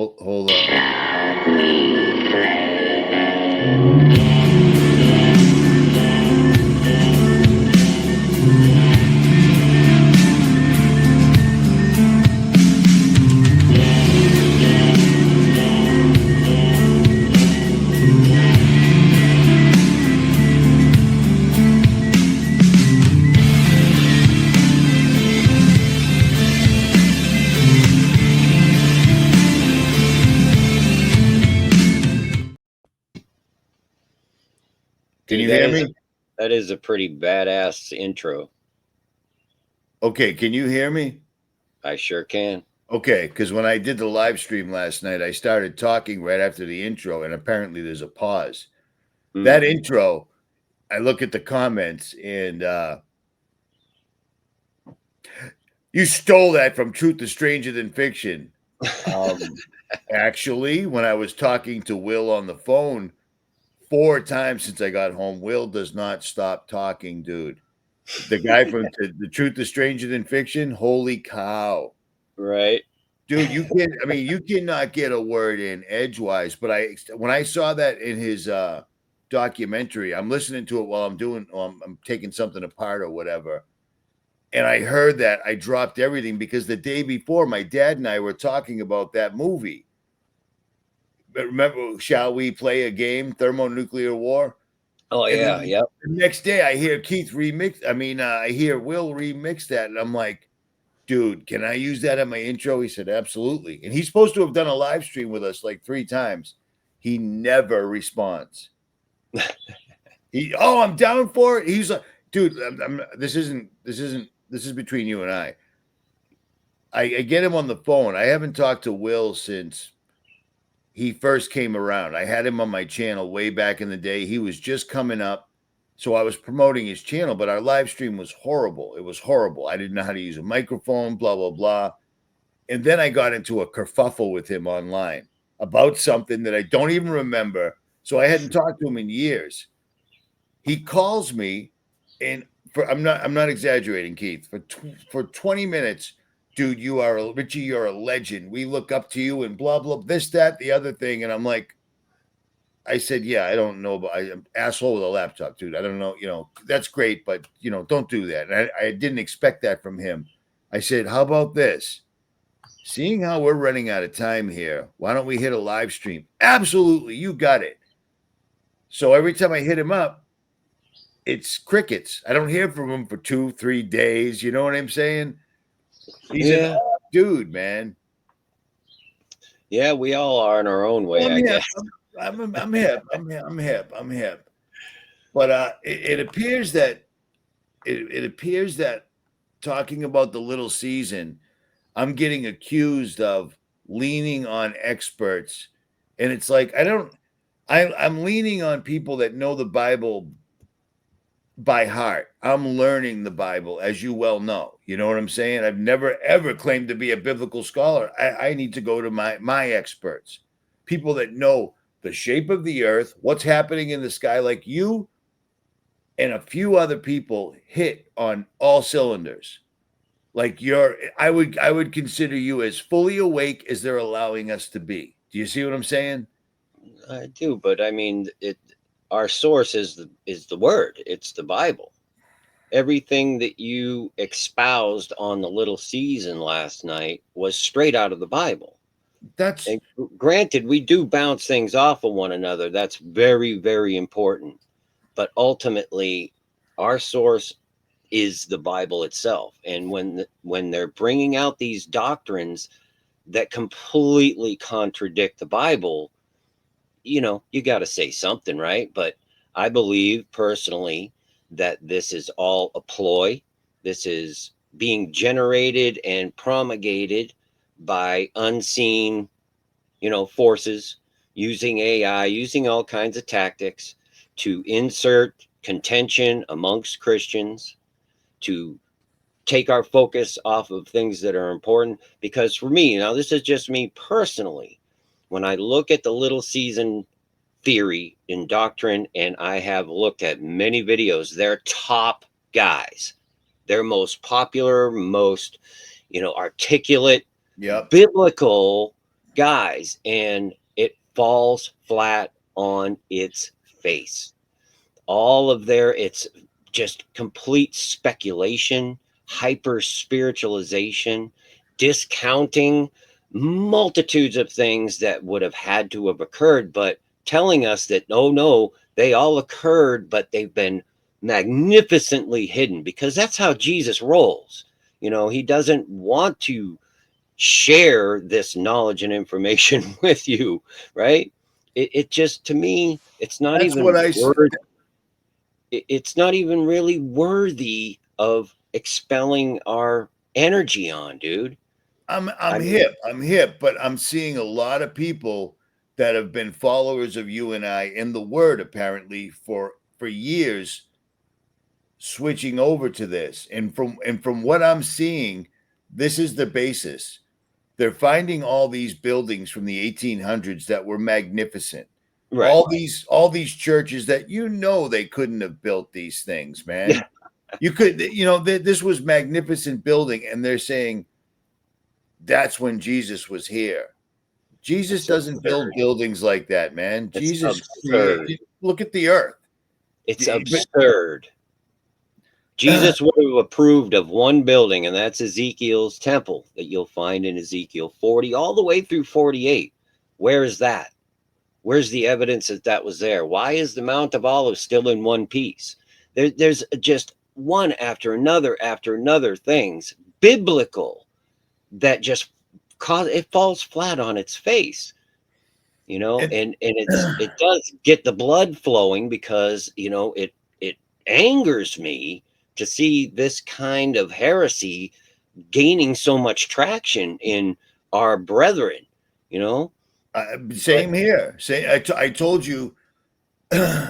Hold on. Can you hear me? That is a pretty badass intro. Okay, can you hear me? I sure can. Okay, because when I did the live stream last night, I started talking right after the intro, and apparently there's a pause. That intro, I look at the comments, and you stole that from Truth is Stranger Than Fiction. Actually, when I was talking to Will on the phone 4 times since I got home, Will does not stop talking, dude. The guy from The Truth is Stranger Than Fiction, holy cow. Right. Dude, you cannot get a word in edgewise. But when I saw that in his documentary, I'm listening to it while I'm taking something apart or whatever. And I heard that, I dropped everything because the day before, my dad and I were talking about that movie. But remember, shall we play a game, Thermonuclear War? Oh, yeah. Yep. The next day, I hear I hear Will remix that, and I'm like, dude, can I use that in my intro? He said, absolutely. And he's supposed to have done a live stream with us like 3 times. He never responds. I'm down for it. He's like, dude, this is between you and I. I get him on the phone. I haven't talked to Will since he first came around. I had him on my channel way back in the day. He was just coming up. So I was promoting his channel, but our live stream was horrible. It was horrible. I didn't know how to use a microphone, blah, blah, blah. And then I got into a kerfuffle with him online about something that I don't even remember. So I hadn't talked to him in years. He calls me, and I'm not exaggerating, Keith. For 20 minutes, dude, Richie, you're a legend. We look up to you and blah, blah, this, that, the other thing. And I'm like, I said, yeah, I don't know, but I'm asshole with a laptop, dude. I don't know, that's great, but don't do that. And I didn't expect that from him. I said, how about this? Seeing how we're running out of time here, why don't we hit a live stream? Absolutely, you got it. So every time I hit him up, it's crickets. I don't hear from him for 2-3 days. You know what I'm saying? He's an odd dude, man. Yeah, we all are in our own way, I guess. I'm hip. I'm hip. But it appears that talking about the little season, I'm getting accused of leaning on experts, and it's like I'm leaning on people that know the Bible by heart. I'm learning the Bible, as you well know. You know what I'm saying? I've never ever claimed to be a biblical scholar. I need to go to my experts, people that know the shape of the earth, what's happening in the sky, like you and a few other people hit on all cylinders. Like I would consider you as fully awake as they're allowing us to be. Do you see what I'm saying? I do, but I mean, our source is the word. It's the Bible. Everything that you espoused on the little season last night was straight out of the Bible. And granted, we do bounce things off of one another. That's very, very important. But ultimately, our source is the Bible itself. And when they're bringing out these doctrines that completely contradict the Bible, you got to say something, right? But I believe personally that this is all a ploy. This is being generated and promulgated by unseen, forces, using AI, using all kinds of tactics to insert contention amongst Christians, to take our focus off of things that are important. Because for me, now this is just me personally, when I look at the little season theory in doctrine, and I have looked at many videos, they're top guys. They're most popular, most, articulate, biblical guys, and it falls flat on its face. All of it's just complete speculation, hyper spiritualization, discounting multitudes of things that would have had to have occurred, but telling us that, oh no, they all occurred, but they've been magnificently hidden, because that's how Jesus rolls. He doesn't want to share this knowledge and information with you, right? It just, to me, it's not That's what even I said. worth, it's not even really worthy of expelling our energy on, dude. I'm I I'm mean, hip. I'm hip, but I'm seeing a lot of people that have been followers of you and I in the word apparently for years switching over to this. And from what I'm seeing, this is the basis. They're finding all these buildings from the 1800s that were magnificent. right. All these churches that they couldn't have built these things, man. You could, this was magnificent building, and they're saying that's when Jesus was here. Jesus It's doesn't build absurd. buildings like that, man. It's Jesus absurd. created. Look at the earth. It's But absurd. Jesus would have approved of one building, and that's Ezekiel's temple that you'll find in Ezekiel 40 all the way through 48. Where is that? Where's the evidence that that was there? Why is the Mount of Olives still in one piece? There's just one after another things biblical that just cause it falls flat on its face, and and it does get the blood flowing, because it angers me to see this kind of heresy gaining so much traction in our brethren, you know. But same here. I told you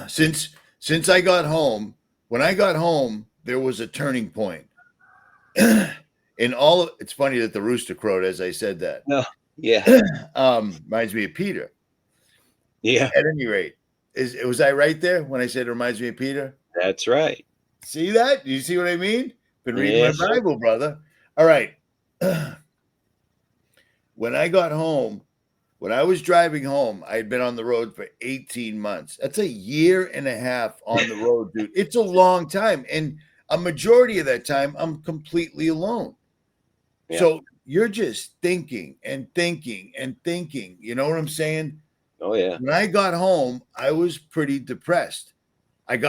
since I got home. When I got home, there was a turning point. It's funny that the rooster crowed as I said that. no, yeah, Reminds me of Peter. yeah, At any rate, was I right there when I said it reminds me of Peter? that's right. See that? You see what I mean? Been reading my Yes, sir. Bible, brother. All right. When I got home, when I was driving home, I had been on the road for 18 months. That's a year and a half on the road, dude. It's a long time. And a majority of that time, I'm completely alone. Yeah. So you're just thinking and thinking and thinking. You know what I'm saying? Oh yeah. When I got home, I was pretty depressed. I'm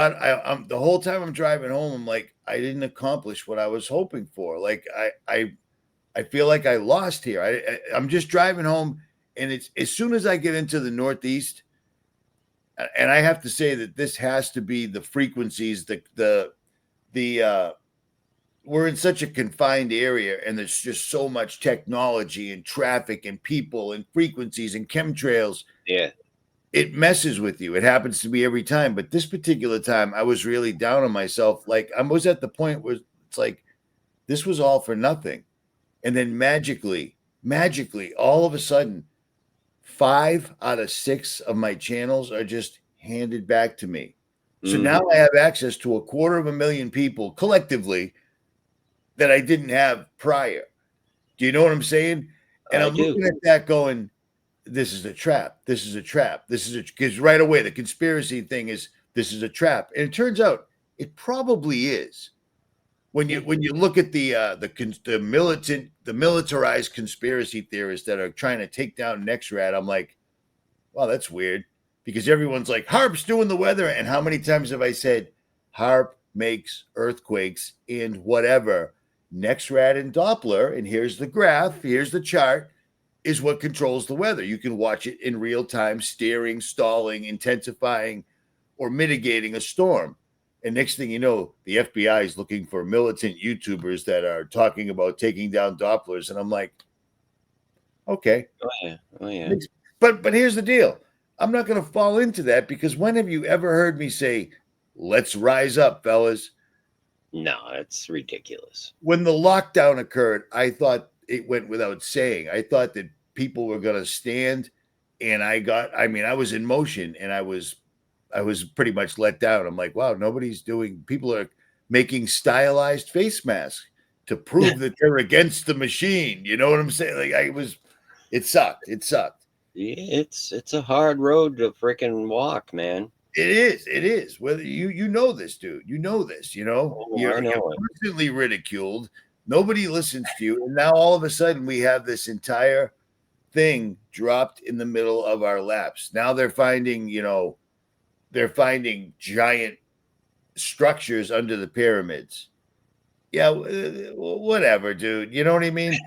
the whole time I'm driving home, I'm like, I didn't accomplish what I was hoping for. Like I feel like I lost here. I'm just driving home, and it's as soon as I get into the Northeast, and I have to say that this has to be the frequencies, the we're in such a confined area, and there's just so much technology and traffic and people and frequencies and chemtrails. Yeah. It messes with you. It happens to me every time, but this particular time, I was really down on myself. Like I was at the point where it's like this was all for nothing. And then magically, all of a sudden, 5 out of 6 of my channels are just handed back to me. So Mhm. now I have access to 250,000 people collectively that I didn't have prior. Do you know what I'm saying? And I I'm do. looking at that going, this is a trap. This is a trap. Because right away, the conspiracy thing is this is a trap. And it turns out it probably is. When you look at the militarized conspiracy theorists that are trying to take down NextRad, I'm like, wow, that's weird, because everyone's like, HARP's doing the weather, and how many times have I said HARP makes earthquakes and whatever? NextRad and Doppler, and here's the graph, here's the chart, is what controls the weather. You can watch it in real time, steering, stalling, intensifying, or mitigating a storm. And next thing you know, the FBI is looking for militant YouTubers that are talking about taking down Dopplers. And I'm like, okay. Oh yeah. Oh yeah. But here's the deal. I'm not going to fall into that, because when have you ever heard me say, let's rise up, fellas? No, it's ridiculous. When the lockdown occurred, I thought it went without saying. I thought that people were going to stand, and I was in motion, and I was pretty much let down. I'm like, wow, people are making stylized face masks to prove that they're against the machine. You know what I'm saying? Like It sucked. It sucked. Yeah, it's a hard road to freaking walk, man. It is. It is. Whether you know this, dude, you know this. Oh, I You're know it. constantly ridiculed. Nobody listens to you, and now all of a sudden we have this entire thing dropped in the middle of our laps. Now they're finding giant structures under the pyramids. Yeah, whatever, dude. You know what I mean?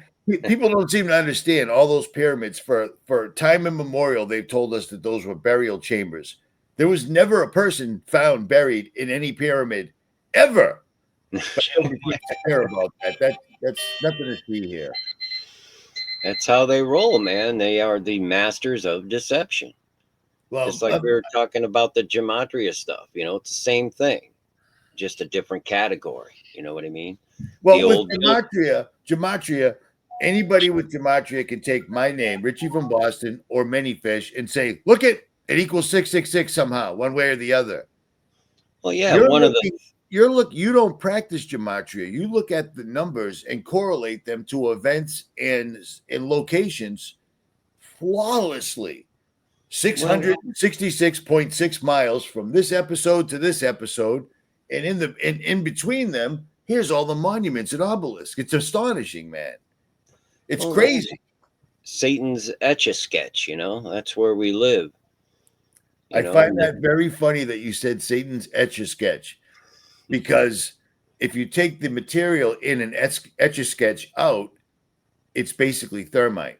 People don't seem to understand all those pyramids for time immemorial. They've told us that those were burial chambers. There was never a person found buried in any pyramid ever. But nobody seems to care about that. That's nothing to see here. That's how they roll, man. They are the masters of deception. Well, Just like we were talking about the gematria stuff, it's the same thing, just a different category. You know what I mean? The with old gematria, anybody with gematria can take my name, Richie from Boston or Many Fish, and say, look it equals 666 somehow, one way or the other. Well, yeah, one of the You don't practice gematria. You look at the numbers and correlate them to events and locations flawlessly. 666.6 miles from this episode to this episode, and in between them, here's all the monuments and obelisks. It's astonishing, man. It's crazy. Satan's Etch-a-Sketch, that's where we live. I find that very funny that you said Satan's Etch-a-Sketch, because if you take the material in an Etch-a-Sketch out, it's basically thermite.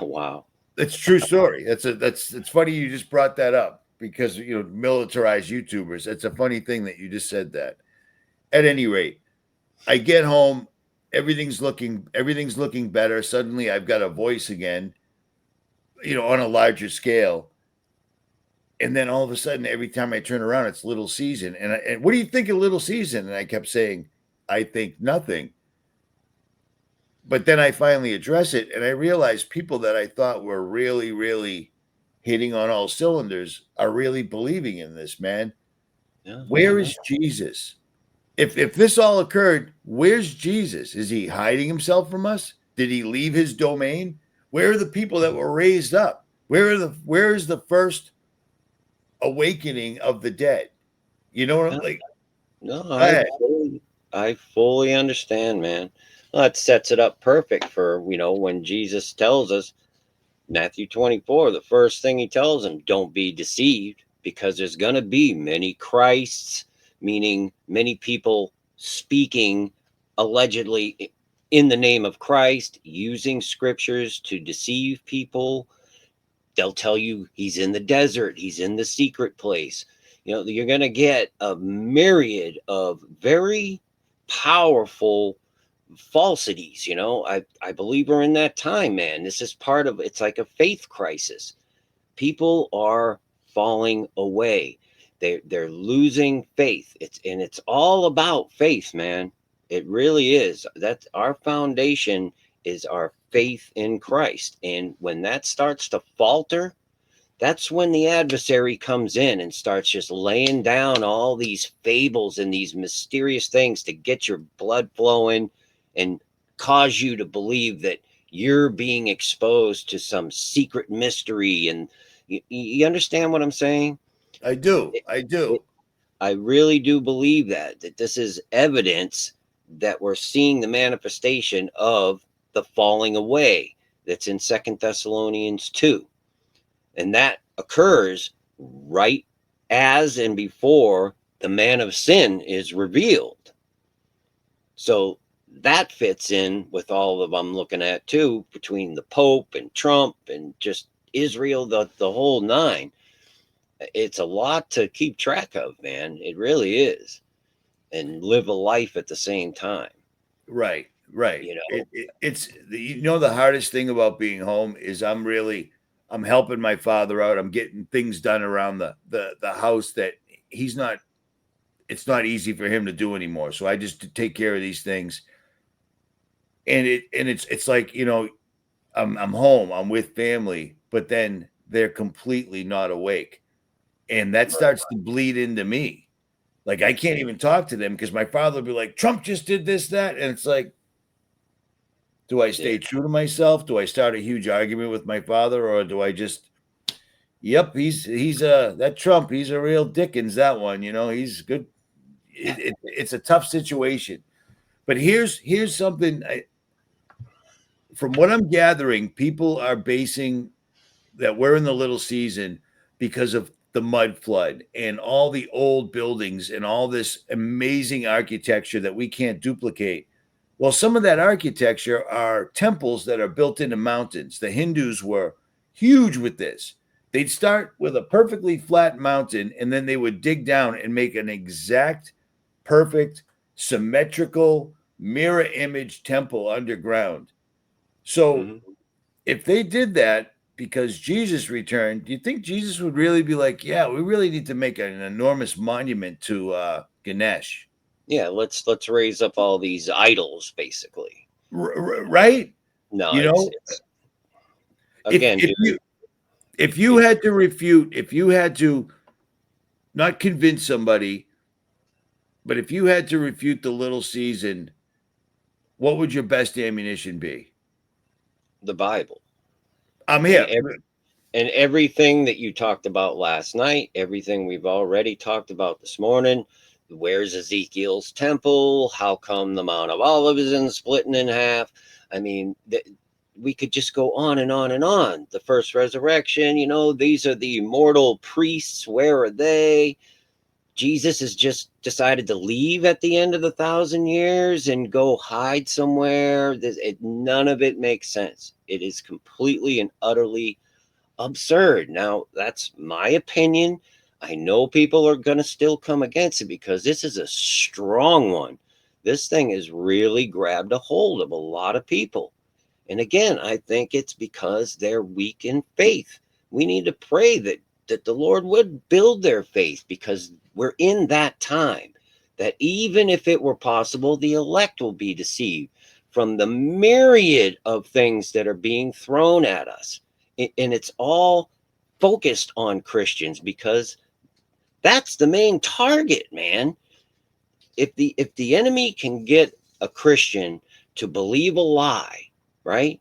Wow. That's a true story. It's funny you just brought that up, because militarized YouTubers. It's a funny thing that you just said that. At any rate, I get home, everything's looking better. Suddenly I've got a voice again, on a larger scale. And then all of a sudden, every time I turn around, it's Little Season. And what do you think of Little Season? And I kept saying, I think nothing. But then I finally address it, and I realize people that I thought were really, really hitting on all cylinders are really believing in this, man. Yeah, where is Jesus? If this all occurred, where's Jesus? Is he hiding himself from us? Did he leave his domain? Where are the people that were raised up? Where is the first awakening of the dead? You know what I'm like? No, I fully understand, man. Well, that sets it up perfect for, when Jesus tells us, Matthew 24, the first thing he tells them, don't be deceived, because there's going to be many Christs, meaning many people speaking allegedly in the name of Christ, using scriptures to deceive people. They'll tell you he's in the desert, he's in the secret place. You're going to get a myriad of very powerful falsities. I believe we're in that time, man. This is part of it's like a faith crisis. People are falling away. They're losing faith. It's all about faith, man. It really is. That's our foundation, is our faith in Christ. And when that starts to falter, that's when the adversary comes in and starts just laying down all these fables and these mysterious things to get your blood flowing and cause you to believe that you're being exposed to some secret mystery. And you understand what I'm saying? I do. I really do believe that this is evidence that we're seeing the manifestation of the falling away that's in 2 Thessalonians 2. And that occurs right as and before the man of sin is revealed. So that fits in with all of I'm looking at too, between the Pope and Trump and just Israel, the whole nine. It's a lot to keep track of, man. It really is. And live a life at the same time. Right. It's the hardest thing about being home is I'm helping my father out. I'm getting things done around the house that it's not easy for him to do anymore. So I just take care of these things. And it's like, I'm home, I'm with family, but then they're completely not awake. And that starts to bleed into me. Like, I can't even talk to them because my father will be like, Trump just did this, that. And it's like, Do I stay true to myself? Do I start a huge argument with my father, or do I just, yep, he's that Trump, he's a real Dickens, that one, he's good. It's a tough situation. But here's something from what I'm gathering, people are basing that we're in the little season because of the mud flood and all the old buildings and all this amazing architecture that we can't duplicate. Well, some of that architecture are temples that are built into mountains. The Hindus were huge with this. They'd start with a perfectly flat mountain, and then they would dig down and make an exact, perfect, symmetrical, mirror image temple underground. So if they did that because Jesus returned, do you think Jesus would really be like, yeah, we really need to make an enormous monument to Ganesh? Yeah, let's raise up all these idols, basically. Right? No, You know, it's again, if you had to refute, if you had to not convince somebody, but if you had to refute the little season, what would your best ammunition be? the Bible. I'm And here. and everything that you talked about last night, everything we've already talked about this morning. Where's Ezekiel's temple? How come the Mount of Olives isn't splitting in half? I mean, we could just go on and on and on. The first resurrection, these are the immortal priests. Where are they? Jesus has just decided to leave at the end of the 1,000 years and go hide somewhere. None of it makes sense. It is completely and utterly absurd. Now, that's my opinion. I know people are going to still come against it because this is a strong one. This thing has really grabbed a hold of a lot of people. And again, I think it's because they're weak in faith. We need to pray that the Lord would build their faith, because we're in that time that even if it were possible, the elect will be deceived from the myriad of things that are being thrown at us. And it's all focused on Christians because that's the main target, man. If the enemy can get a Christian to believe a lie, right?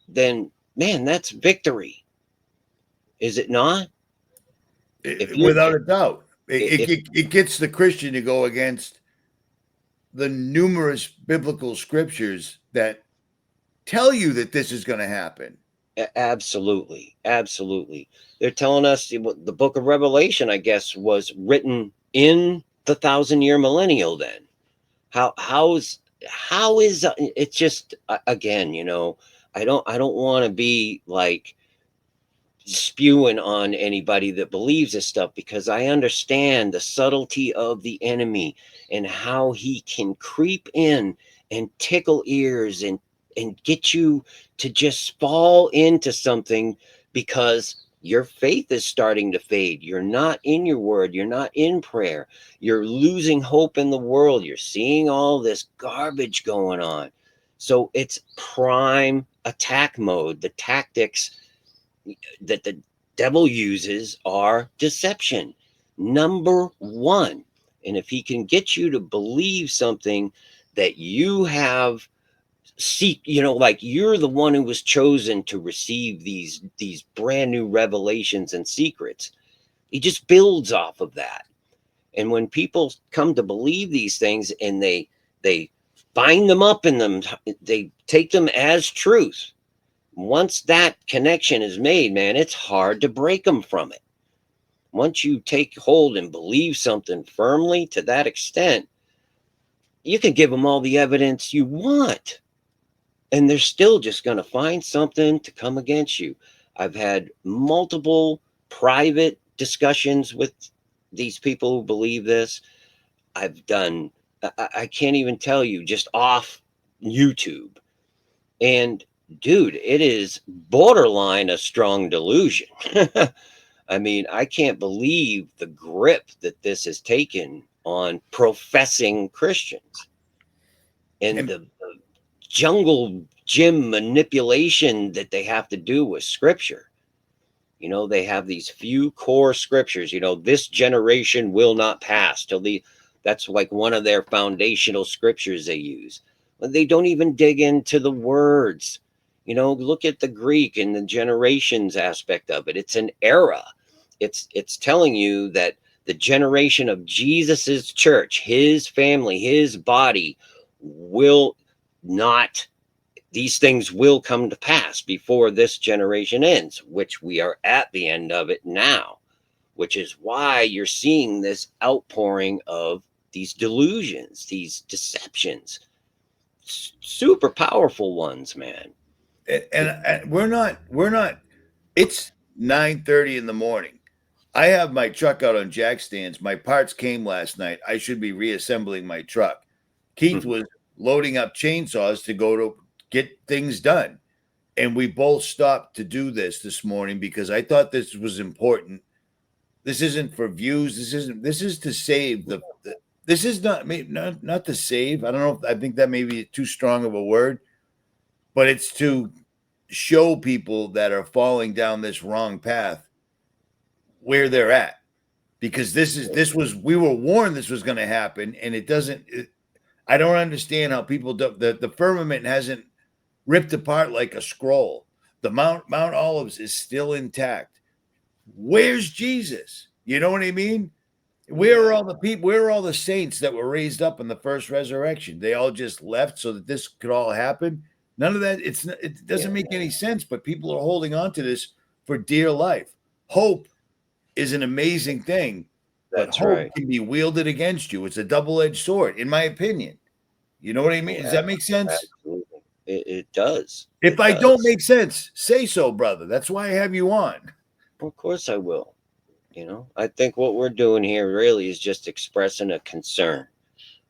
Then man, that's victory. Is it not? If you Without a doubt. if It gets the Christian to go against the numerous biblical scriptures that tell you that this is going to happen. Absolutely, absolutely. They're telling us the book of Revelation, I guess, was written in the 1,000-year millennial. Then how is it's just again, I don't want to be like spewing on anybody that believes this stuff, because I understand the subtlety of the enemy and how he can creep in and tickle ears and get you to just fall into something because your faith is starting to fade. You're not in your word, you're not in prayer, you're losing hope in the world, you're seeing all this garbage going on. So it's prime attack mode. The tactics that the devil uses are deception, number one. And if he can get you to believe something that you have like you're the one who was chosen to receive these brand new revelations and secrets, he just builds off of that. And when people come to believe these things and they bind them up in them, they take them as truth. Once that connection is made, man, it's hard to break them from it. Once you take hold and believe something firmly to that extent, you can give them all the evidence you want, and they're still just going to find something to come against you. I've had multiple private discussions with these people who believe this. I've done, I can't even tell you, just off YouTube. And dude, it is borderline a strong delusion. I mean, I can't believe the grip that this has taken on professing Christians and And the jungle gym manipulation that they have to do with scripture. They have these few core scriptures, this generation will not pass till that's like one of their foundational scriptures they use. They don't even dig into the words. You know, look at the Greek and the generations aspect of it. It's an era. It's telling you that the generation of Jesus's church, his family, his body will not, these things will come to pass before this generation ends, which we are at the end of it now, which is why you're seeing this outpouring of these delusions, these deceptions, super powerful ones, man. And we're not. It's 9:30 in the morning. I have my truck out on jack stands. My parts came last night. I should be reassembling my truck. Keith was loading up chainsaws to go to get things done. And we both stopped to do this morning because I thought this was important. This isn't for views. This is to save the this is not to save. I don't know if I think that may be too strong of a word, but it's to show people that are falling down this wrong path where they're at. Because we were warned this was going to happen, and it doesn't. I don't understand how people do, the firmament hasn't ripped apart like a scroll. The Mount Olives is still intact. Where's Jesus? You know what I mean? Where are all the people? Where are all the saints that were raised up in the first resurrection? They all just left so that this could all happen. None of that. It doesn't make any sense. But people are holding on to this for dear life. Hope is an amazing thing, but hope can be wielded against you. It's a double-edged sword, in my opinion. You know what I mean? Does that make sense? Absolutely. It does. If I don't make sense, say so, brother. That's why I have you on. Of course I will. You know, I think what we're doing here really is just expressing a concern.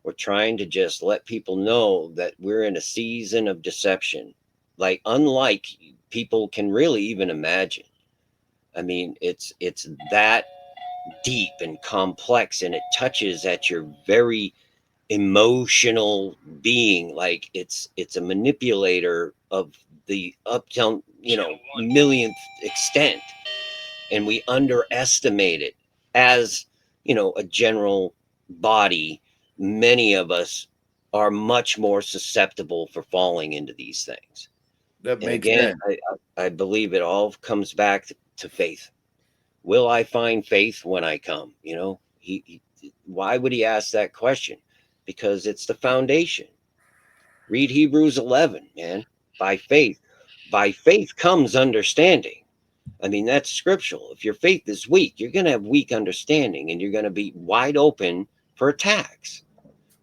We're trying to just let people know that we're in a season of deception, like unlike people can really even imagine. I mean, it's that deep and complex, and it touches at your very emotional being. Like it's a manipulator of the uptown, millionth extent, and we underestimate it as, a general body. Many of us are much more susceptible for falling into these things. That And makes again, sense. I believe it all comes back to faith. Will I find faith when I come? Why would he ask that question? Because it's the foundation. Read Hebrews 11, man. By faith comes understanding. I mean, that's scriptural. If your faith is weak, you're going to have weak understanding, and you're going to be wide open for attacks.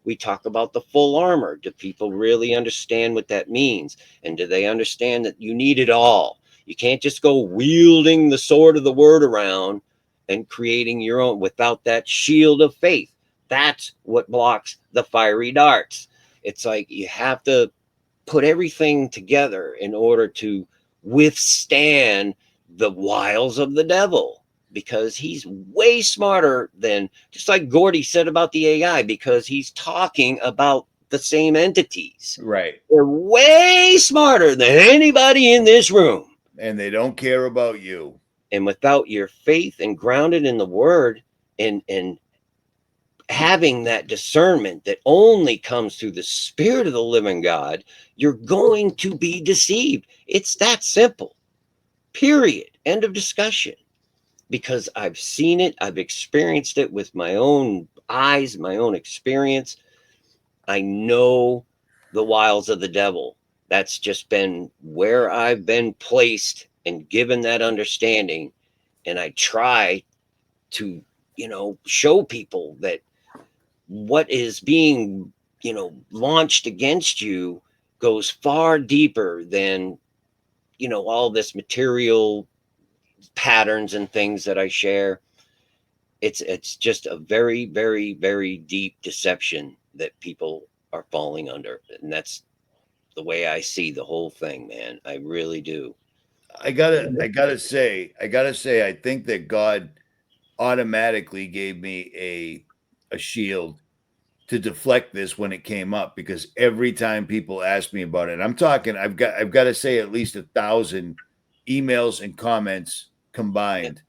We talk about the full armor. Do people really understand what that means? And do they understand that you need it all? You can't just go wielding the sword of the word around and creating your own without that shield of faith. That's what blocks the fiery darts. It's like you have to put everything together in order to withstand the wiles of the devil, because he's way smarter than, just like Gordy said about the AI, because he's talking about the same entities. Right. They're way smarter than anybody in this room. And they don't care about you. And without your faith and grounded in the word, and having that discernment that only comes through the Spirit of the living God, you're going to be deceived. It's that simple. Period. End of discussion. Because I've seen it, I've experienced it with my own eyes, my own experience. I know the wiles of the devil. That's just been where I've been placed and given that understanding. And I try to, show people that what is being, launched against you goes far deeper than, all this material patterns and things that I share. It's just a very, very, very deep deception that people are falling under. And that's the way I see the whole thing, man. I really do. I gotta say, I think that God automatically gave me a shield to deflect this when it came up, because every time people ask me about it, I'm talking, I've got to say at least 1,000 emails and comments combined.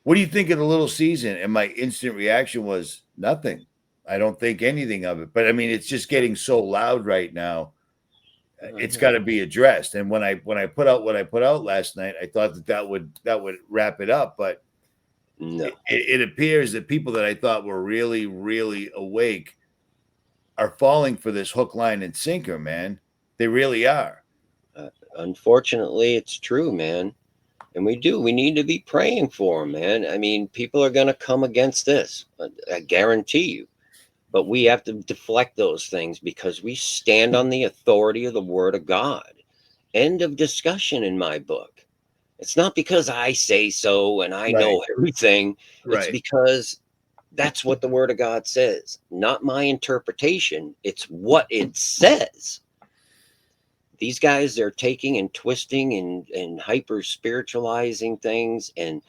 What do you think of the little season? And my instant reaction was nothing. I don't think anything of it. But I mean, it's just getting so loud right now. It's Mhm. got to be addressed. And when I put out what I put out last night, I thought that would wrap it up. But No. it appears that people that I thought were really, really awake are falling for this hook, line, and sinker, man. They really are. Unfortunately, it's true, man. And we need to be praying for them, man. I mean, people are going to come against this. I guarantee you. But we have to deflect those things because we stand on the authority of the word of God. End of discussion in my book. It's not because I say so and I Right. know everything. It's Right. because that's what the word of God says, not my interpretation. It's what it says. These guys, they're taking and twisting and hyper spiritualizing things, and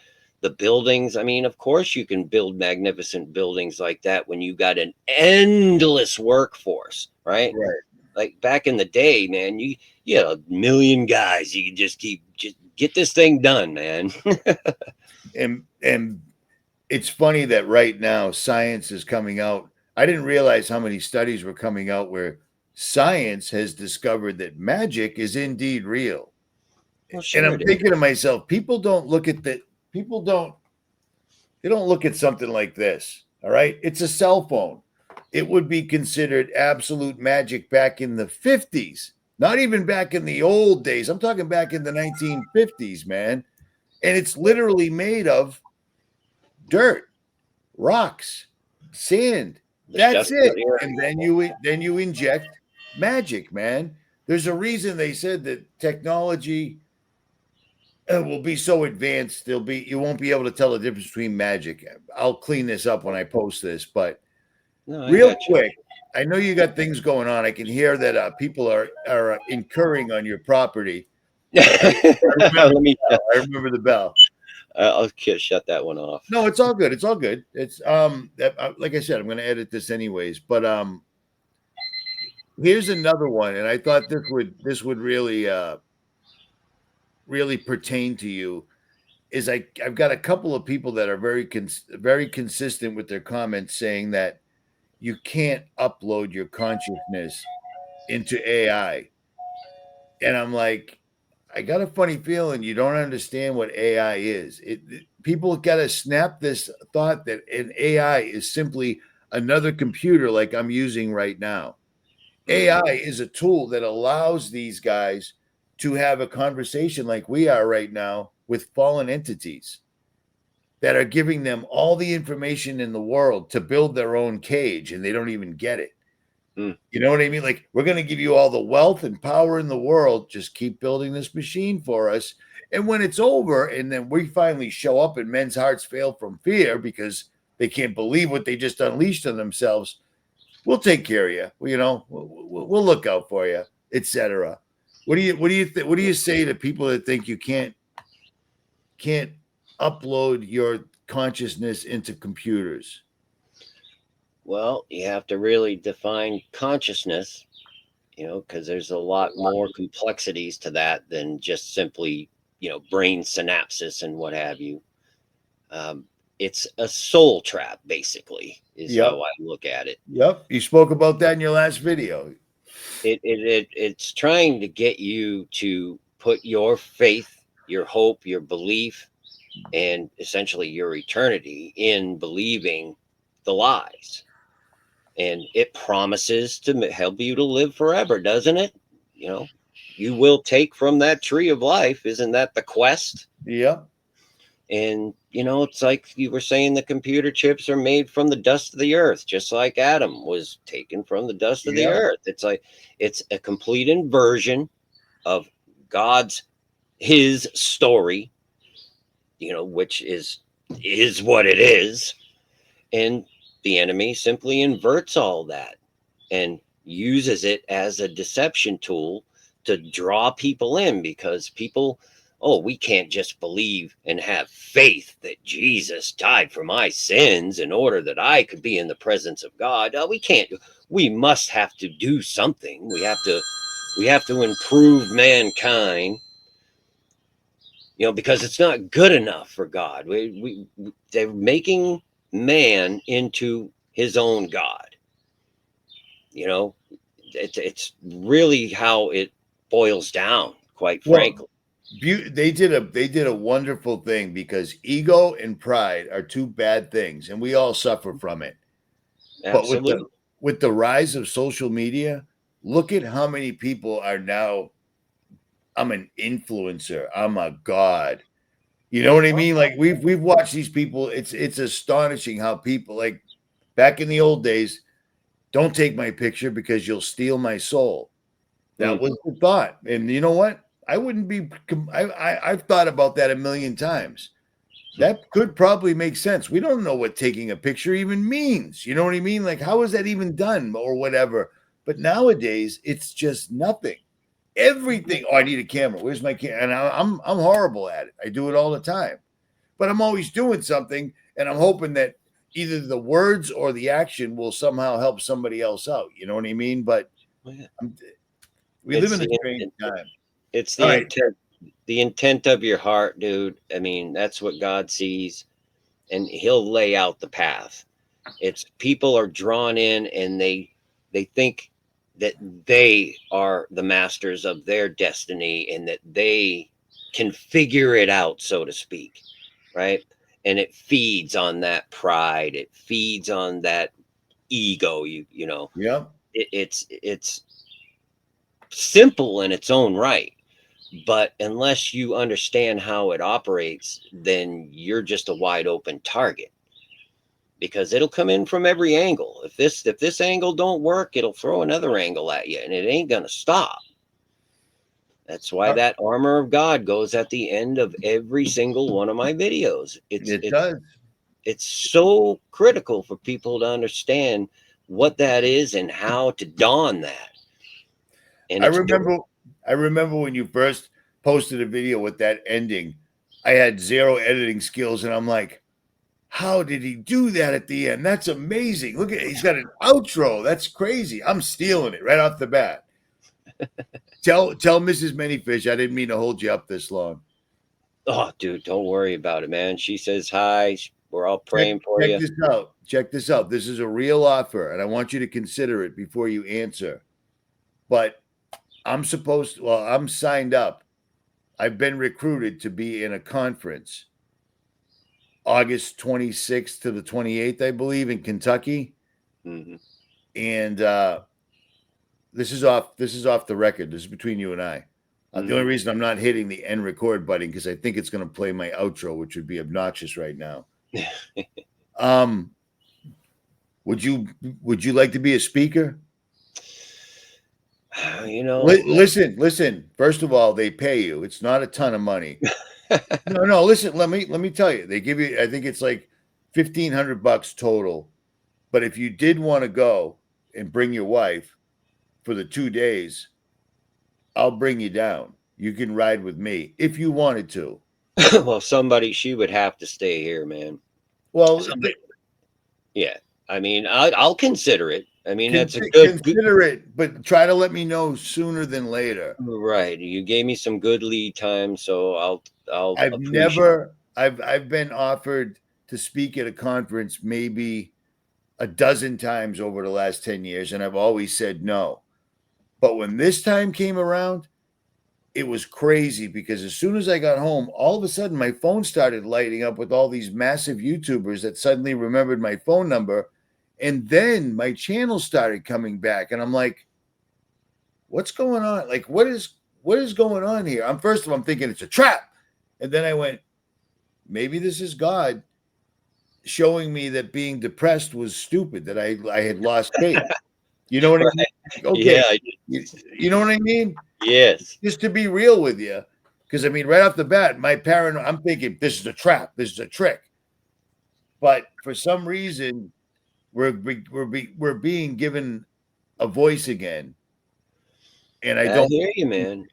the buildings. I mean, of course you can build magnificent buildings like that when you got an endless workforce, right? Right. Like back in the day, man, you had a million guys. You could just get this thing done, man. And it's funny that right now science is coming out. I didn't realize how many studies were coming out where science has discovered that magic is indeed real. Well, And sure I'm it is. thinking to myself, people don't look at that. People don't. They don't look at something like this. All right, it's a cell phone. It would be considered absolute magic back in the 50s, not even back in the old days. I'm talking back in the 1950s, man. And it's literally made of dirt, rocks, sand. The That's stuff it. you're And then you inject magic, man. There's a reason they said that technology will be so advanced you won't be able to tell the difference between magic. I'll clean this up when I post this, but No, I real got you. quick, I know you got things going on. I can hear that people are incurring on your property. I remember Let the me. bell. I remember the bell. I'll shut that one off. No, it's all good. It's all good. It's like I said, I'm going to edit this anyways. But here's another one, and I thought this would really pertain to you. Is I've got a couple of people that are very consistent with their comments saying that you can't upload your consciousness into AI. And I'm like, I got a funny feeling you don't understand what AI is. People got to snap this thought that an AI is simply another computer like I'm using right now. AI is a tool that allows these guys to have a conversation like we are right now with fallen entities that are giving them all the information in the world to build their own cage and they don't even get it. Mm. You know what I mean? Like, we're going to give you all the wealth and power in the world. Just keep building this machine for us. And when it's over, and then we finally show up and men's hearts fail from fear because they can't believe what they just unleashed on themselves, we'll take care of you. We'll look out for you, etc. What do you say to people that think you can't upload your consciousness into computers? Well, you have to really define consciousness, because there's a lot more complexities to that than just simply, brain synapses and what have you. Um, it's a soul trap, basically, is Yep. how I look at it. Yep. You spoke about that in your last video. It's trying to get you to put your faith, your hope, your belief, and essentially your eternity in believing the lies. And it promises to help you to live forever, doesn't it? You know, you will take from that tree of life. Isn't that the quest? Yep. And, it's like you were saying, the computer chips are made from the dust of the earth, just like Adam was taken from the dust of the Yep. earth. It's like it's a complete inversion of God's his story, which is what it is. And the enemy simply inverts all that and uses it as a deception tool to draw people in, because people, oh, we can't just believe and have faith that Jesus died for my sins in order that I could be in the presence of God. We can't. We must have to do something. We have to improve mankind, because it's not good enough for God. They're making man into his own God. You know, it's really how it boils down, quite frankly. They did a wonderful thing, because ego and pride are two bad things, and we all suffer from it. But Absolutely. with the rise of social media, look at how many people are now. I'm an influencer. I'm a god. You know what I mean? Like we've watched these people. It's astonishing how people, like, back in the old days, don't take my picture because you'll steal my soul. That was the thought. And you know what? I wouldn't be. I've thought about that a million times. That could probably make sense. We don't know what taking a picture even means. You know what I mean? Like, how is that even done or whatever? But nowadays, it's just nothing. Everything. Oh, I need a camera. Where's my camera? And I'm horrible at it. I do it all the time. But I'm always doing something, and I'm hoping that either the words or the action will somehow help somebody else out. You know what I mean? But we live in a strange time. It's the intent, the intent of your heart, dude. I mean, that's what God sees, and He'll lay out the path. It's people are drawn in, and they think that they are the masters of their destiny, and that they can figure it out, so to speak, right? And it feeds on that pride. It feeds on that ego. You know, Yeah. It's simple in its own right, but unless you understand how it operates, then you're just a wide open target, because it'll come in from every angle. If this angle don't work, it'll throw another angle at you, and it ain't gonna stop. That's why that armor of God goes at the end of every single one of my videos. It does. It's so critical for people to understand what that is and how to don that. And I remember when you first posted a video with that ending. I had zero editing skills, and I'm like, how did he do that at the end? That's amazing. Look at he's got an outro. That's crazy. I'm stealing it right off the bat. Tell Mrs. Many Fish I didn't mean to hold you up this long. Oh, dude, don't worry about it, man. She says hi. We're all praying for you. Check this out. This is a real offer, and I want you to consider it before you answer. But I'm signed up. I've been recruited to be in a conference August 26th to the 28th, I believe, in Kentucky. Mm-hmm. And this is off the record. This is between you and I. The only reason I'm not hitting the end record button, because I think it's going to play my outro, which would be obnoxious right now. Would you like to be a speaker? You know, listen. First of all, they pay you. It's not a ton of money. No. Listen, let me tell you. They give you. I think it's like $1,500 total. But if you did want to go and bring your wife for the 2 days, I'll bring you down. You can ride with me if you wanted to. Well, she would have to stay here, man. Well, yeah. I mean, I'll consider it. I mean, that's a consider it, but try to let me know sooner than later. Right. You gave me some good lead time, so I've been offered to speak at a conference maybe a dozen times over the last 10 years, and I've always said no. But when this time came around, it was crazy, because as soon as I got home, all of a sudden my phone started lighting up with all these massive YouTubers that suddenly remembered my phone number. And then my channel started coming back, and I'm like, what's going on? Like, what is going on here? I'm thinking it's a trap. And then I went, maybe this is God showing me that being depressed was stupid, that I had lost faith. You know what I mean? Okay. Yeah, you know what I mean? Yes. Just to be real with you, because I mean, right off the bat, I'm thinking this is a trap, this is a trick. But for some reason, we're being given a voice again, and I don't hear you, man.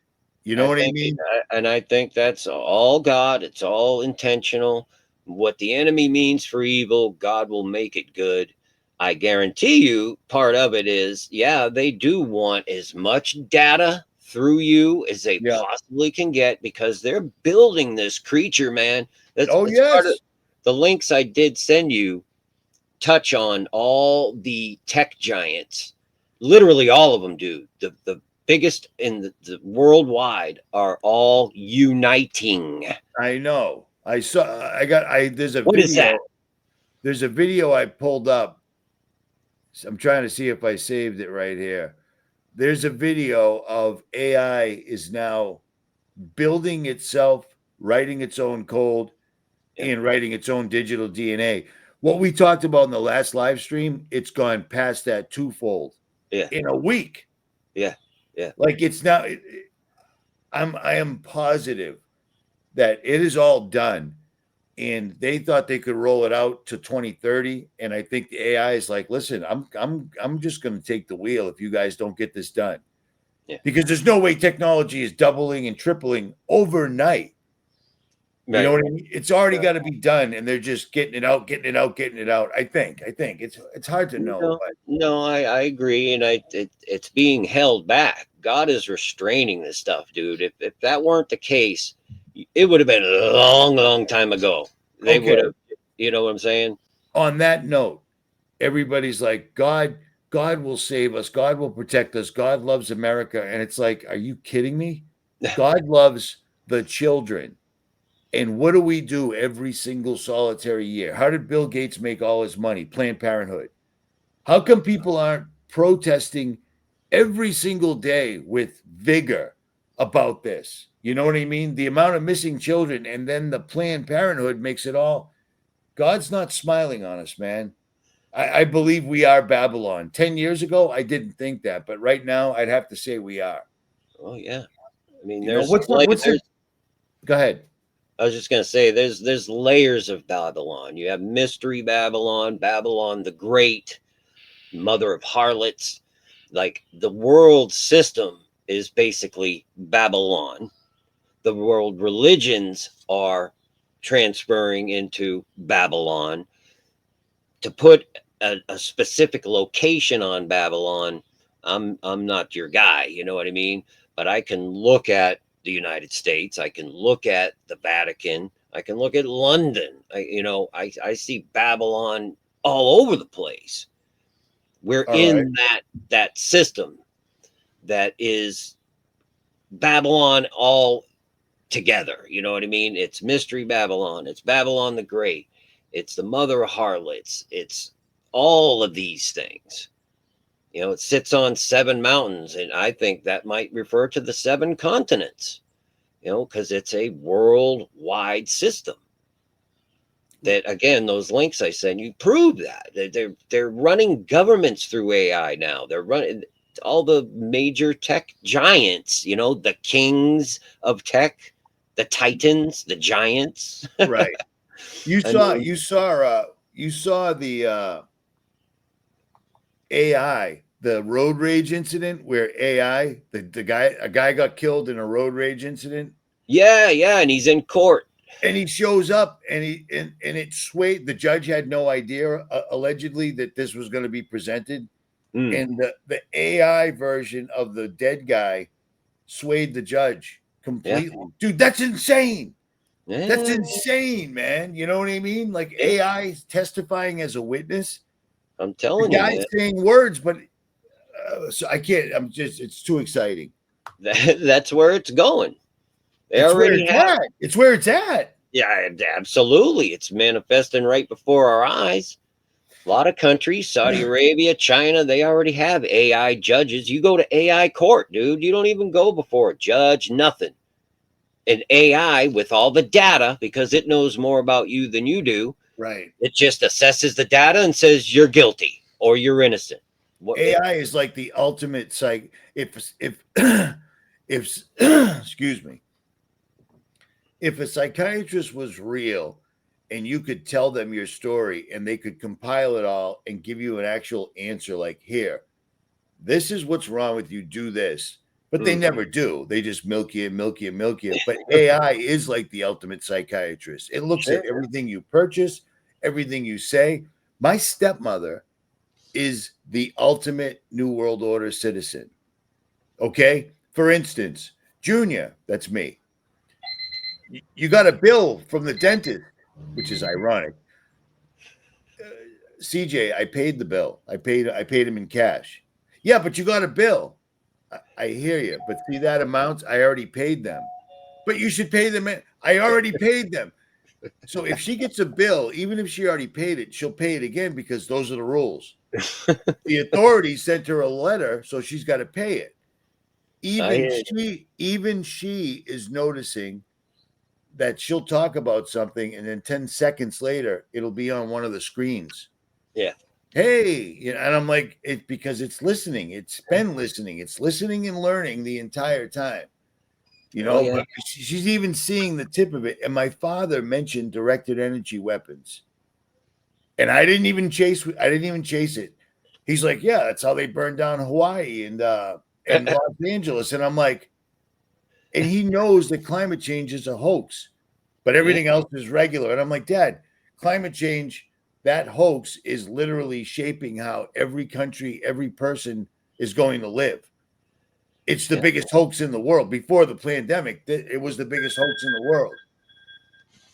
You know what I mean? And I think that's all God. It's all intentional. What the enemy means for evil, God will make it good. I guarantee you, part of it is, they do want as much data through you as they possibly can get, because they're building this creature, man. That's part of the links I did send you touch on all the tech giants. Literally all of them, dude. The biggest in the worldwide are all uniting. I know. I saw. There's a What is video. that? There's a video I pulled up. I'm trying to see if I saved it right here. There's a video of AI is now building itself, writing its own code, Yeah. and writing its own digital DNA. What we talked about in the last live stream, it's gone past that twofold Yeah. in a week. Yeah. Yeah. Like it's now. I am positive that it is all done, and they thought they could roll it out to 2030. And I think the AI is like, listen, I'm just going to take the wheel if you guys don't get this done, Yeah. because there's no way technology is doubling and tripling overnight. Right. You know what I mean? It's already got to be done, and they're just getting it out, getting it out, getting it out. I think it's hard to know. No, But no, I agree, and it's being held back. God is restraining this stuff, dude. If that weren't the case, it would have been a long, long time ago. They would okay. have, you know what I'm saying? On that note, everybody's like, God will save us. God will protect us. God loves America. And it's like, are you kidding me? God loves the children. And what do we do every single solitary year? How did Bill Gates make all his money? Planned Parenthood. How come people aren't protesting every single day with vigor about this? You know what I mean? The amount of missing children, and then the Planned Parenthood makes it all. God's not smiling on us, man. I believe we are Babylon. 10 years ago, I didn't think that, but right now, I'd have to say we are. Oh yeah, I mean, You know, there's like there's. go ahead. I was just gonna say, there's layers of Babylon. You have Mystery Babylon, Babylon the Great, mother of harlots. Like the world system is basically Babylon. The world religions are transferring into Babylon. To put a specific location on Babylon, I'm not your guy, you know what I mean? But I can look at the United States, I can look at the Vatican, I can look at London. I see Babylon all over the place. We're All right. in that system that is Babylon all together. You know what I mean? It's Mystery Babylon, it's Babylon the Great, it's the mother of harlots, it's all of these things. It sits on 7 mountains, and I think that might refer to the 7 continents, because it's a worldwide system. That, again, those links I sent you prove that they're running governments through AI now. They're running all the major tech giants, the kings of tech, the titans, the giants. Right. You I saw mean, you saw the AI, the road rage incident where a guy got killed in a road rage incident. yeah, and he's in court. And he shows up, and it swayed. The judge had no idea, allegedly, that this was going to be presented. And the AI version of the dead guy swayed the judge completely. Yeah. Dude, that's insane. Yeah. That's insane, man. You know what I mean? Like AI testifying as a witness. I'm The telling you, guy's man. saying words, but so I can't. It's too exciting. That's where it's going. They It's where already it's have. at. It's where it's at. Yeah, absolutely. It's manifesting right before our eyes. A lot of countries, Saudi Arabia, China, they already have AI judges. You go to AI court, dude. You don't even go before a judge, nothing. An AI with all the data, because it knows more about you than you do. Right. It just assesses the data and says you're guilty or you're innocent. AI is like the ultimate psych. If excuse me, if a psychiatrist was real and you could tell them your story and they could compile it all and give you an actual answer, like, here, this is what's wrong with you, do this. But they never do. They just milk you and milk you and milk you. But AI is like the ultimate psychiatrist. It looks at everything you purchase, everything you say. My stepmother is the ultimate New World Order citizen. Okay? For instance, Junior, that's me. You got a bill from the dentist, which is ironic. CJ, I paid the bill. I paid him in cash. Yeah, but you got a bill. I hear you, but see that amount? I already paid them. But you should pay them. I already paid them. So if she gets a bill, even if she already paid it, she'll pay it again because those are the rules. The authorities sent her a letter, so she's got to pay it. Even she is noticing that she'll talk about something, and then 10 seconds later, it'll be on one of the screens. Yeah. Hey, and I'm like, it's because it's listening. It's been listening. It's listening and learning the entire time. But she's even seeing the tip of it. And my father mentioned directed energy weapons. And I didn't even chase it. He's like, yeah, that's how they burned down Hawaii and Los Angeles. And I'm like, and he knows that climate change is a hoax, but everything else is regular. And I'm like, Dad, climate change, that hoax is literally shaping how every country, every person is going to live. It's the biggest hoax in the world. Before the pandemic, it was the biggest hoax in the world.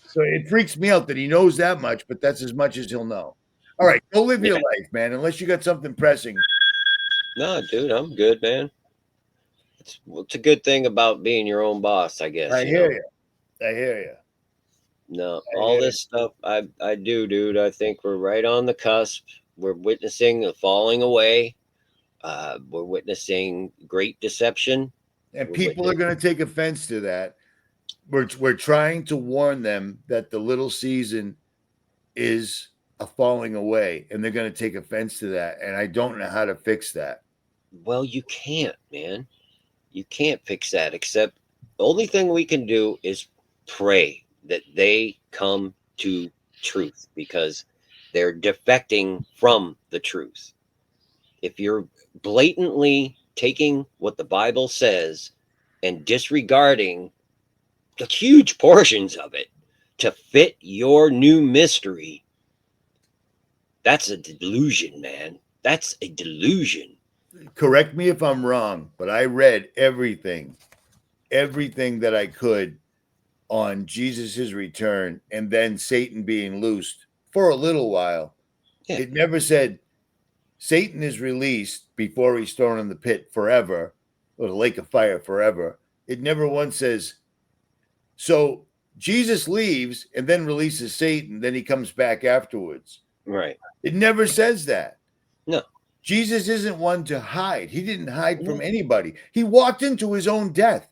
So it freaks me out that he knows that much, but that's as much as he'll know. All right, go live your life, man, unless you got something pressing. No, dude, I'm good, man. It's a good thing about being your own boss, I guess. I hear you. No, all this stuff I do, dude. I think we're right on the cusp. We're witnessing a falling away. We're witnessing great deception. And people are going to take offense to that. We're trying to warn them that the little season is a falling away, and they're going to take offense to that. And I don't know how to fix that. Well, you can't, man. You can't fix that, except the only thing we can do is pray that they come to truth, because they're defecting from the truth. If you're blatantly taking what the Bible says and disregarding the huge portions of it to fit your new mystery, that's a delusion, man. That's a delusion. Correct me if I'm wrong, but I read everything that I could on Jesus's return and then Satan being loosed for a little while. Yeah. It never said Satan is released before he's thrown in the pit forever, or the lake of fire forever. It never once says, so Jesus leaves and then releases Satan, then he comes back afterwards. Right. It never says that. No. Jesus isn't one to hide. He didn't hide from anybody. He walked into his own death.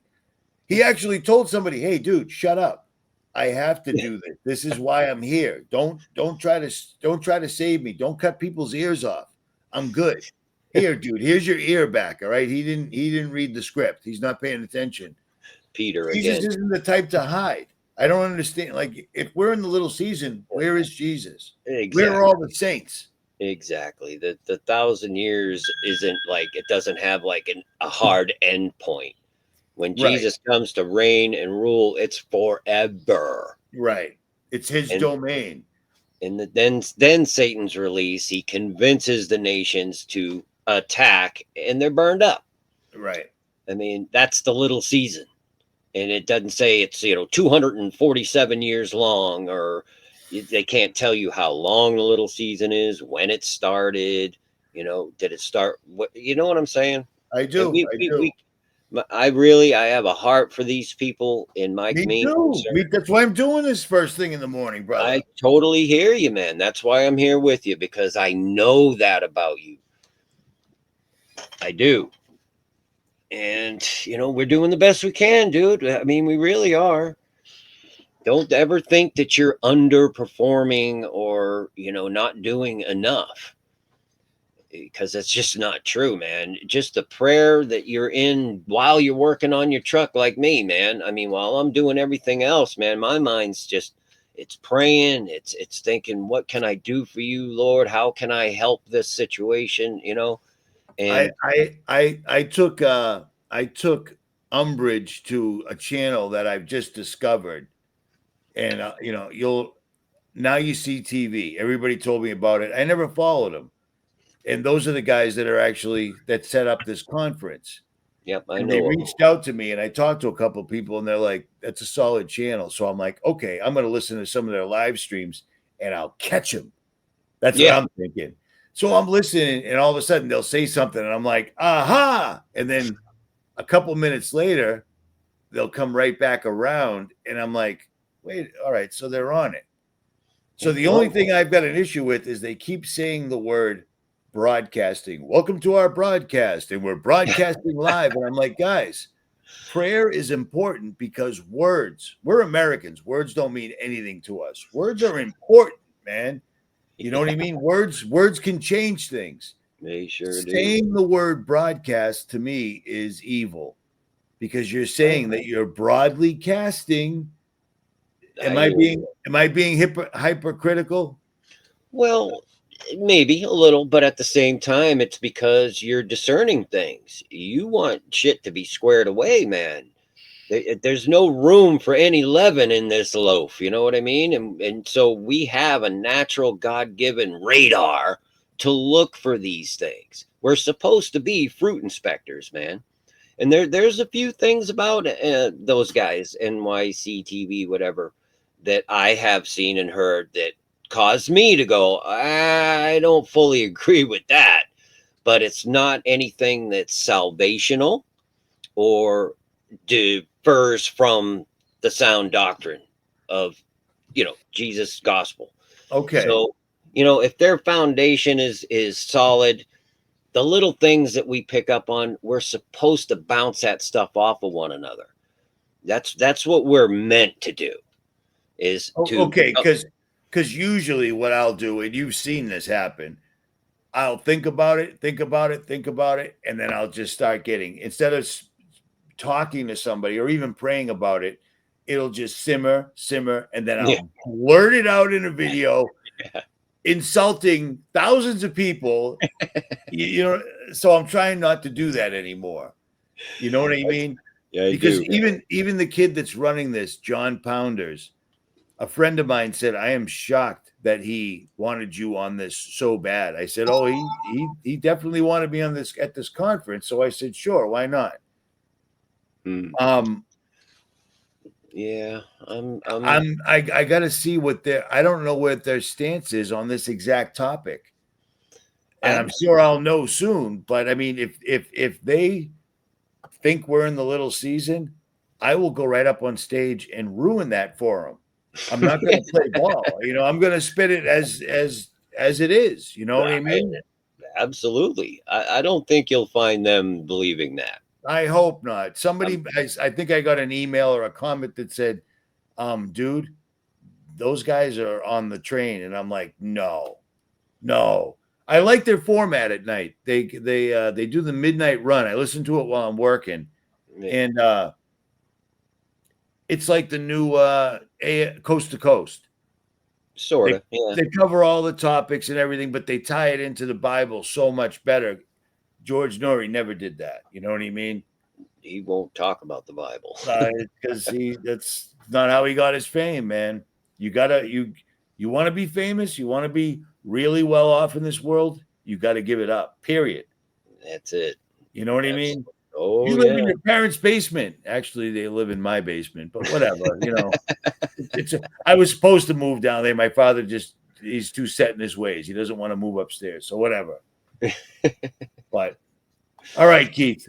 He actually told somebody, hey, dude, shut up. I have to do this. This is why I'm here. Don't try to save me. Don't cut people's ears off. I'm good. Here, dude, here's your ear back. All right. He didn't read the script. He's not paying attention. Peter Jesus again. isn't the type to hide. I don't understand. Like, if we're in the little season, where is Jesus? Exactly. Where are all the saints? Exactly. The 1,000 years isn't like, it doesn't have like a hard end point. When Jesus comes to reign and rule, it's forever. Right. It's his domain. And then Satan's release, he convinces the nations to attack, and they're burned up. Right. I mean, that's the little season. And it doesn't say it's 247 years long, or they can't tell you how long the little season is, when it started. Did it start? You know what I'm saying? I do. I have a heart for these people in my community. That's why I'm doing this first thing in the morning, brother. I totally hear you, man. That's why I'm here with you, because I know that about you. I do. And, we're doing the best we can, dude. I mean, we really are. Don't ever think that you're underperforming or, not doing enough, because that's just not true, man. Just the prayer that you're in while you're working on your truck, like me, man. I mean, while I'm doing everything else, man, my mind's just, it's praying. It's thinking, what can I do for you, Lord? How can I help this situation? And I took umbrage to a channel that I've just discovered, and you see TV. Everybody told me about it. I never followed them, and those are the guys that set up this conference. Yep, I know. They reached out to me, and I talked to a couple of people, and they're like, "That's a solid channel." So I'm like, "Okay, I'm going to listen to some of their live streams, and I'll catch them." That's what Yeah. I'm thinking. So I'm listening, and all of a sudden they'll say something, and I'm like, aha. And then a couple minutes later, they'll come right back around, and I'm like, wait, all right, so they're on it. So the only Well, thing I've got an issue with is they keep saying the word broadcasting. Welcome to our broadcast, and we're broadcasting live. And I'm like, guys, prayer is important because we're Americans. Words don't mean anything to us. Words are important, man. You know what I yeah, mean? Words can change things. they sure do. Saying the word broadcast to me is evil because you're Well, saying that you're broadly casting. I hear you. Am I being hypercritical? Well, maybe a little, but at the same time, it's because you're discerning things. You want shit to be squared away, man. There's no room for any leaven in this loaf. You know what I mean? And so we have a natural God-given radar to look for these things. We're supposed to be fruit inspectors, man. And there's a few things about those guys, NYC TV, whatever, that I have seen and heard that caused me to go, I don't fully agree with that. But it's not anything that's salvational or differs from the sound doctrine of, Jesus gospel. Okay. So, if their foundation is solid, the little things that we pick up on, we're supposed to bounce that stuff off of one another. That's what we're meant to do, is to Okay, because usually what I'll do, and you've seen this happen, I'll think about it, think about it, think about it, and then I'll just start getting instead of talking to somebody or even praying about it, it'll just simmer, and then yeah, I'll blurt it out in a video, insulting thousands of people. You know, so I'm trying not to do that anymore. You know what I mean? yeah, I Because do. even the kid that's running this, John Pounders, a friend of mine said, I am shocked that he wanted you on this so bad. I said, oh, he definitely wanted me on this at this conference. So I said, sure, why not? Hmm. Um, Yeah, I'm I gotta see what their I don't know what their stance is on this exact topic. And I'm sure I'll know soon. But I mean, if they think we're in the little season, I will go right up on stage and ruin that for them. I'm not going to play ball. You know, I'm going to spit it as it is. You know what I I- mean? absolutely. I don't think you'll find them believing that. I hope not. Um, I think I got an email or a comment that said, dude, those guys are on the train. And I'm like, no, no. I like their format at night. They do the midnight run. I listen to it while I'm working. yeah, And it's like the new Coast to Coast. sort They of. Yeah, they cover all the topics and everything, but they tie it into the Bible so much better. George Norrie never did that. You know what I mean? he won't talk about the Bible. Because that's not how he got his fame, man. You gotta you want to be famous, you want to be really well off in this world, you got to give it up. Period. That's it. You know what I mean? Absolutely. Oh You live in yeah. your parents' basement. Actually, they live in my basement, but whatever. You know, I was supposed to move down there. My father just he's too set in his ways. He doesn't want to move upstairs. So whatever. But all right, Keith.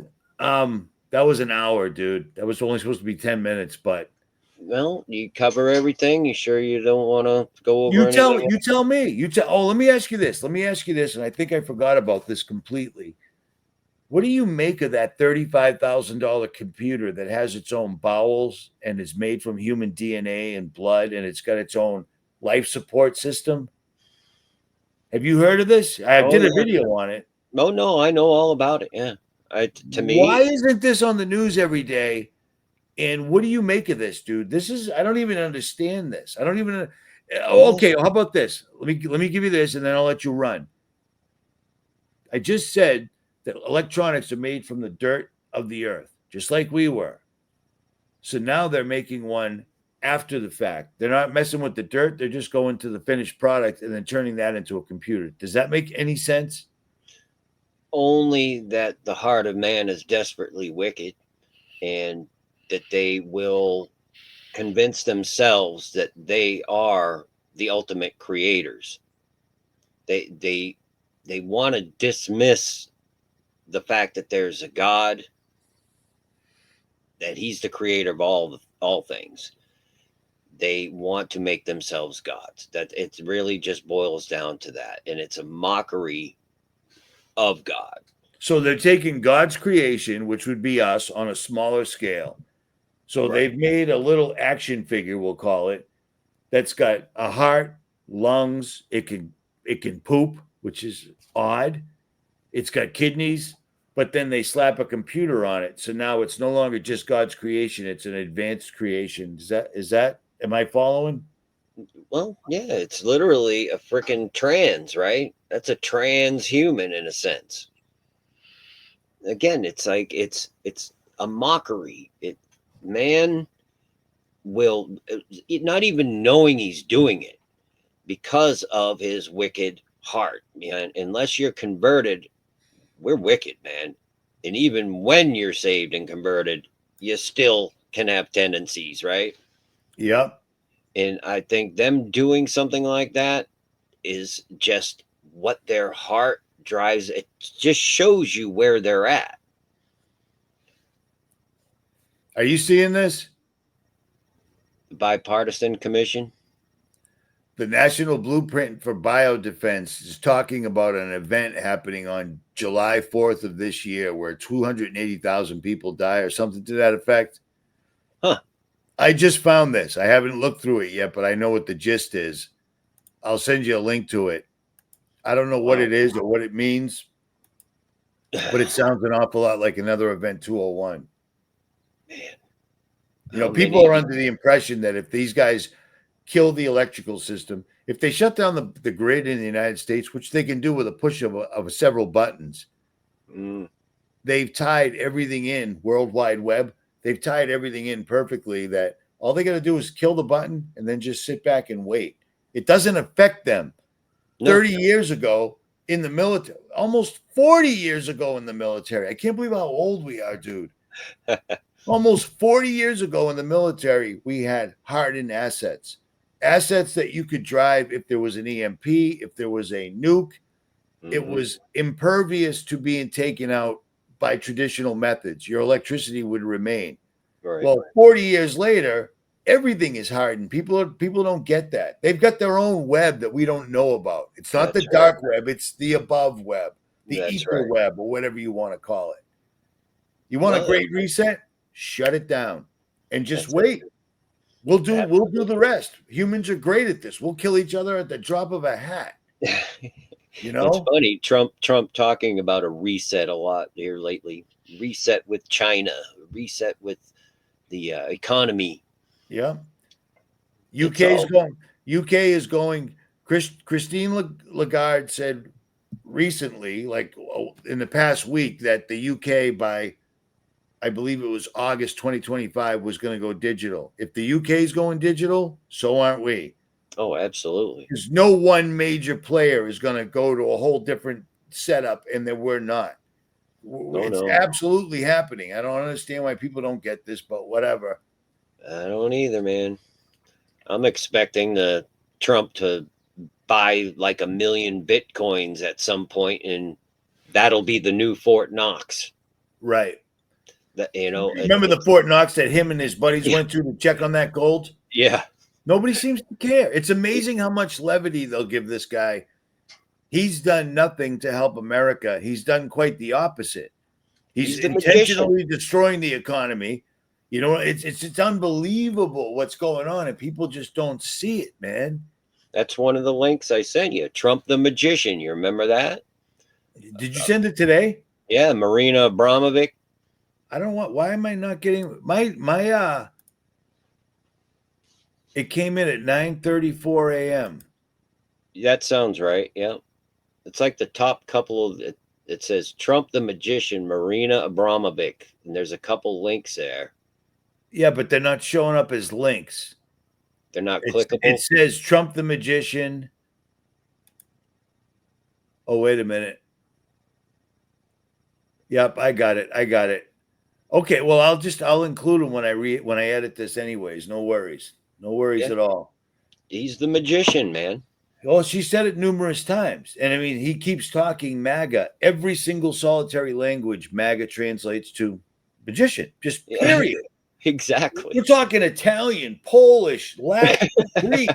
That was an hour, dude. That was only supposed to be 10 minutes, but Well, you cover everything. You sure you don't want to go over anything? you tell me. You tell let me ask you this. Let me ask you this, and I think I forgot about this completely. What do you make of that $35,000 computer that has its own bowels and is made from human DNA and blood and it's got its own life support system? Have you heard of this? I Oh did a yeah. video on it. Oh no, I know all about it. Yeah. To Why me, isn't this on the news every day? And what do you make of this, dude? This is I don't even understand this. I don't even well, okay, how about this? Let me give you this and then I'll let you run. I just said that electronics are made from the dirt of the earth, just like we were. So now they're making one after the fact. They're not messing with the dirt. They're just going to the finished product and then turning that into a computer. Does that make any sense? only that the heart of man is desperately wicked, and that they will convince themselves that they are the ultimate creators. They want to dismiss the fact that there's a God, that he's the creator of all things. They want to make themselves gods. That it really just boils down to that, and it's a mockery of God. So they're taking God's creation, which would be us, on a smaller scale. So Right. they've made a little action figure, we'll call it, that's got a heart, lungs, it can poop, which is odd. It's got kidneys, but then they slap a computer on it. So now it's no longer just God's creation, it's an advanced creation. Is that am I following? Well, yeah, it's literally a freaking trans, right? That's a transhuman in a sense. Again, it's like it's a mockery. Man will not even knowing he's doing it because of his wicked heart. Unless you're converted, we're wicked, man. And even when you're saved and converted, you still can have tendencies, right? Yep. And I think them doing something like that is just what their heart drives. It just shows you where they're at. Are you seeing this? Bipartisan commission. The National Blueprint for Biodefense is talking about an event happening on July 4th of this year where 280,000 people die or something to that effect. Huh. I just found this. I haven't looked through it yet, but I know what the gist is. I'll send you a link to it. I don't know what Wow. it is or what it means, but it sounds an awful lot like another event 201. Man. You know, How people many- are under the impression that if these guys kill the electrical system, if they shut down the grid in the United States, which they can do with a push of several buttons, they've tied everything in World Wide Web. They've tied everything in perfectly that all they got to do is kill the button and then just sit back and wait. It doesn't affect them. No. 30 years ago in the military, almost 40 years ago in the military. I can't believe how old we are, dude. Almost 40 years ago in the military, we had hardened assets that you could drive if there was an EMP, if there was a nuke. It was impervious to being taken out by traditional methods. Your electricity would remain. Right. Well, 40 years later, everything is hardened. People don't get that. They've got their own web that we don't know about. It's not That's the dark web, it's the above web, the That's ether right. web, or whatever you want to call it. You want a great reset? Shut it down and just That's wait. We'll do Absolutely. the rest. Humans are great at this. We'll kill each other at the drop of a hat. You know? It's funny, Trump talking about a reset a lot here lately. Reset with China, reset with the economy. Yeah. It's UK is going. Christine Lagarde said recently, like in the past week, that the UK by, I believe it was August 2025, was going to go digital. If the UK is going digital, so aren't we. Oh, absolutely. Because no one major player is going to go to a whole different setup, and that we're not. It's absolutely happening. I don't understand why people don't get this, but whatever. I don't either, man. I'm expecting Trump to buy like 1 million Bitcoins at some point, and that'll be the new Fort Knox. Right. That remember the Fort Knox that him and his buddies went to check on that gold? Yeah. Nobody seems to care. It's amazing how much levity they'll give this guy. He's done nothing to help America. He's done quite the opposite. He's intentionally destroying the economy. You know, it's unbelievable what's going on, and people just don't see it, man. That's one of the links I sent you. Trump the Magician. You remember that? Did you send it today? Yeah, Marina Abramovic. I don't want. Why am I not getting my It came in at 9:34 a.m. That sounds right. Yeah, it's like the top couple of it. It says Trump the Magician, Marina Abramovic, and there's a couple links there. Yeah, but they're not showing up as links. They're not clickable. It says Trump the Magician. Oh, wait a minute. Yep, I got it. Okay, well, I'll include them when I edit this anyways. No worries at all. He's the magician, man. Well, she said it numerous times. And I mean, he keeps talking MAGA. Every single solitary language, MAGA translates to magician, just Yeah, period. exactly. We're talking Italian, Polish, Latin, Greek,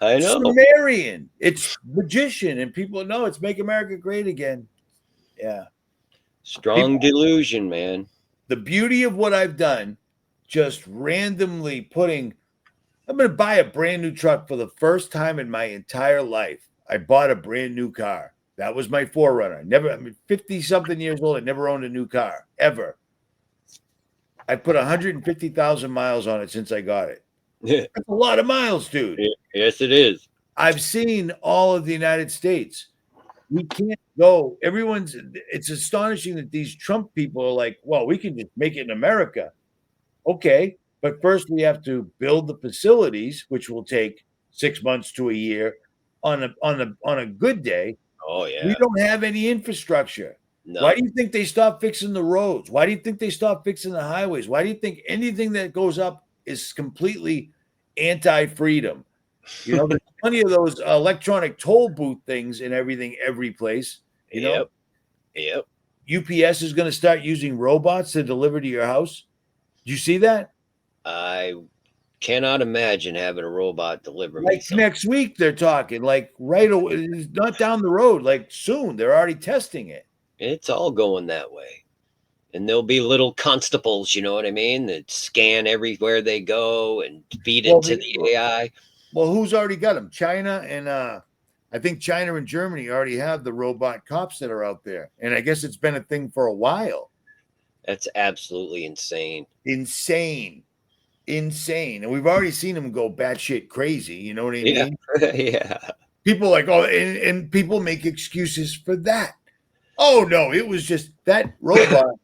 I know. Sumerian. It's magician. And people know it's Make America Great Again. Yeah. Strong delusion, man. The beauty of what I've done, just randomly putting, I'm going to buy a brand new truck for the first time in my entire life. I bought a brand new car. That was my forerunner. Never, I mean, 50 something years old. I never owned a new car ever. I put 150,000 miles on it since I got it. That's a lot of miles, dude. Yes, it is. I've seen all of the United States. We can't go. It's astonishing that these Trump people are like, well, we can just make it in America. Okay. But first we have to build the facilities, which will take 6 months to a year on a good day. Oh We yeah. don't have any infrastructure. Why do None. you think they stop fixing the roads? Why do you think they stop fixing the highways? Why do you think anything that goes up is completely anti-freedom? You know, there's plenty of those electronic toll booth things and everything every place. You know, Yep. Yep. UPS is going to start using robots to deliver to your house. Did you see that? I cannot imagine having a robot deliver me Like something. next week, they're talking like right away, it's not down the road, like soon. They're already testing it. It's all going that way. And there'll be little constables, you know what I mean, that scan everywhere they go and feed Well, it to the AI. well, who's already got them? China and I think China and Germany already have the robot cops that are out there, and I guess it's been a thing for a while. That's absolutely insane. Insane, insane, and we've already seen them go batshit crazy. You know what I Yeah. mean? Yeah. People like, oh, and people make excuses for that. Oh no, it was just that robot.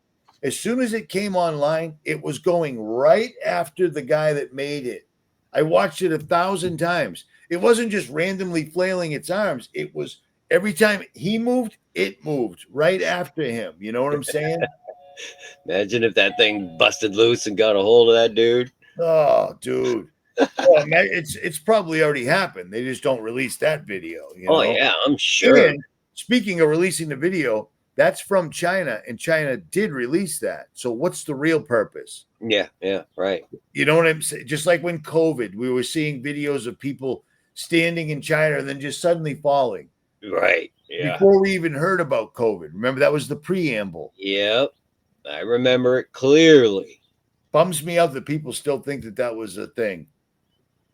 As soon as it came online, it was going right after the guy that made it. I watched it 1,000 times. It wasn't just randomly flailing its arms. It was every time he moved, it moved right after him. You know what I'm saying? Imagine if that thing busted loose and got a hold of that dude. Oh, dude. Well, man, it's probably already happened. They just don't release that video, you Oh know. yeah, I'm sure. And speaking of releasing the video, that's from China, and China did release that. So what's the real purpose? Yeah, yeah, right. You know what I'm saying? Just like when COVID, we were seeing videos of people standing in China and then just suddenly falling Right. Yeah. before we even heard about COVID. Remember, that was the preamble. Yep. I remember it clearly. Bums me out that people still think that that was a thing.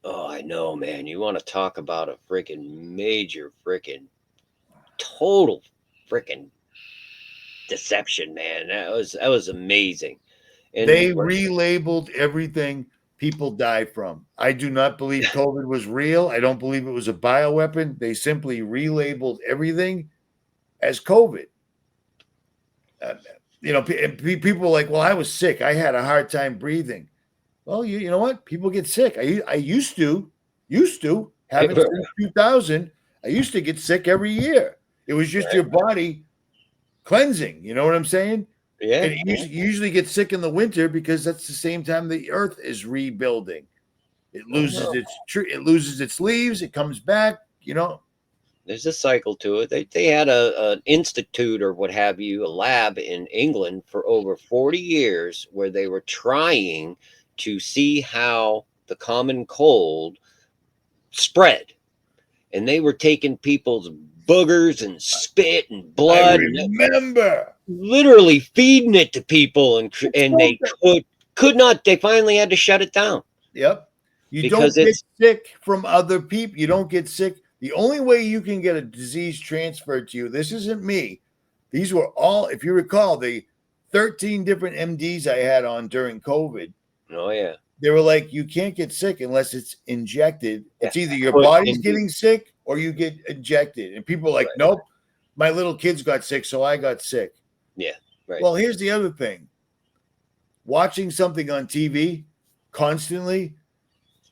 Oh, I know, man. You want to talk about a freaking major freaking total freaking deception, man. That was amazing. And They relabeled everything people die from. I do not believe COVID was real. I don't believe it was a bioweapon. They simply relabeled everything as COVID. Uh, you know, people were like, well, I was sick. I had a hard time breathing. Well, you know what? People get sick. I used to, haven't since 2000. I used to get sick every year. It was just your body cleansing. You know what I'm saying? yeah, And you usually get sick in the winter because that's the same time the earth is rebuilding. It loses it loses its leaves. It comes back. You know. there's a cycle to it. They had an institute or what have you, a lab in England for over 40 years where they were trying to see how the common cold spread. And they were taking people's boogers and spit and blood I remember. and literally feeding it to people, and they could not. They finally had to shut it down. Yep. You Because don't get it's sick from other people. You don't get sick. The only way you can get a disease transferred to you, this isn't me. These were all, if you recall, the 13 different MDs I had on during COVID. oh yeah, They were like, you can't get sick unless it's injected. It's either your Put body's into- getting sick or you get injected. And people are like, Right. nope, my little kids got sick, so I got sick. Yeah, right. Well, here's the other thing. Watching something on TV constantly,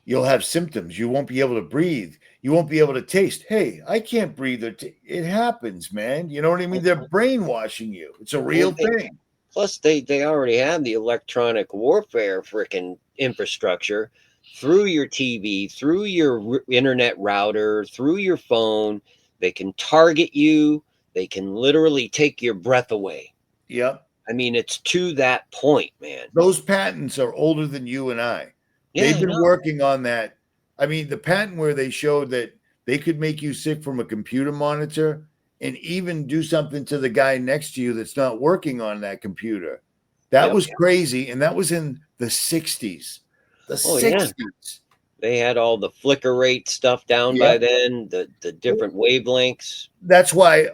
you'll have symptoms. You won't be able to breathe. You won't be able to taste. Hey, I can't breathe. It happens, man. You know what I mean? They're brainwashing you. It's a real thing. Plus, they already have the electronic warfare freaking infrastructure through your TV, through your internet router, through your phone. They can target you. They can literally take your breath away. Yep. I mean, it's to that point, man. Those patents are older than you and I. Yeah, They've I been know. working on that. I mean, the patent where they showed that they could make you sick from a computer monitor and even do something to the guy next to you that's not working on that computer. That Yep. was crazy. And that was in the 60s. The Oh, yeah. 60s. They had all the flicker rate stuff down by Yep. then, the different wavelengths. That's why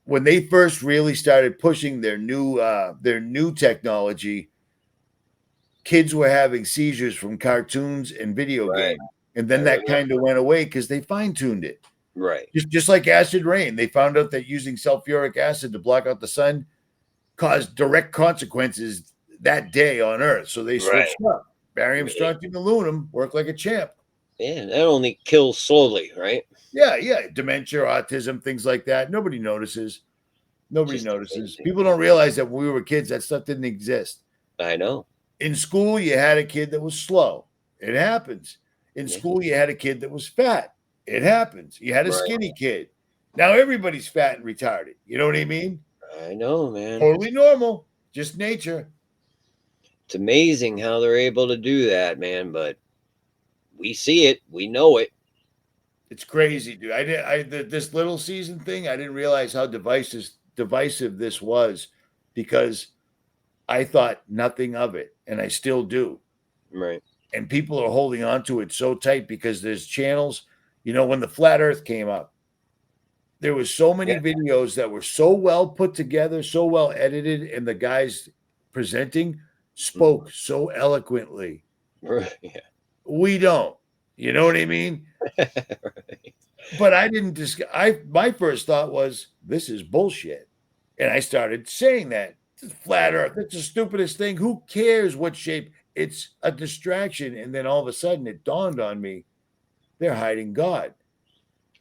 when they first really started pushing their new technology, kids were having seizures from cartoons and video Right. games. And then I that remember. kind of went away because they fine-tuned it. Right. Just like acid rain. They found out that using sulfuric acid to block out the sun caused direct consequences that day on Earth. So they Right. switched up. Barium, strontium, aluminum worked like a champ. Yeah, that only kills slowly, right? Yeah. Dementia, autism, things like that. Nobody notices. Nobody Just notices. amazing. People don't realize that when we were kids, that stuff didn't exist. I know. In school, you had a kid that was slow. It happens. In Yeah. school, you had a kid that was fat. It happens. You had a Right. skinny kid. Now everybody's fat and retarded. You know what I mean? I know, man. Totally normal. Just nature. It's amazing how they're able to do that, man. But we see it, we know it. It's crazy, dude. This little season thing, I didn't realize how divisive this was because I thought nothing of it, and I still do. Right. And people are holding on to it so tight because there's channels. You know, when the flat Earth came up, there was so many Yeah. videos that were so well put together, so well edited, and the guys presenting spoke so eloquently. Right. Yeah. We don't. You know what I mean? Right. But I didn't my first thought was this is bullshit. And I started saying that. It's flat Earth. It's the stupidest thing. Who cares what shape? It's a distraction. And then all of a sudden it dawned on me, they're hiding God.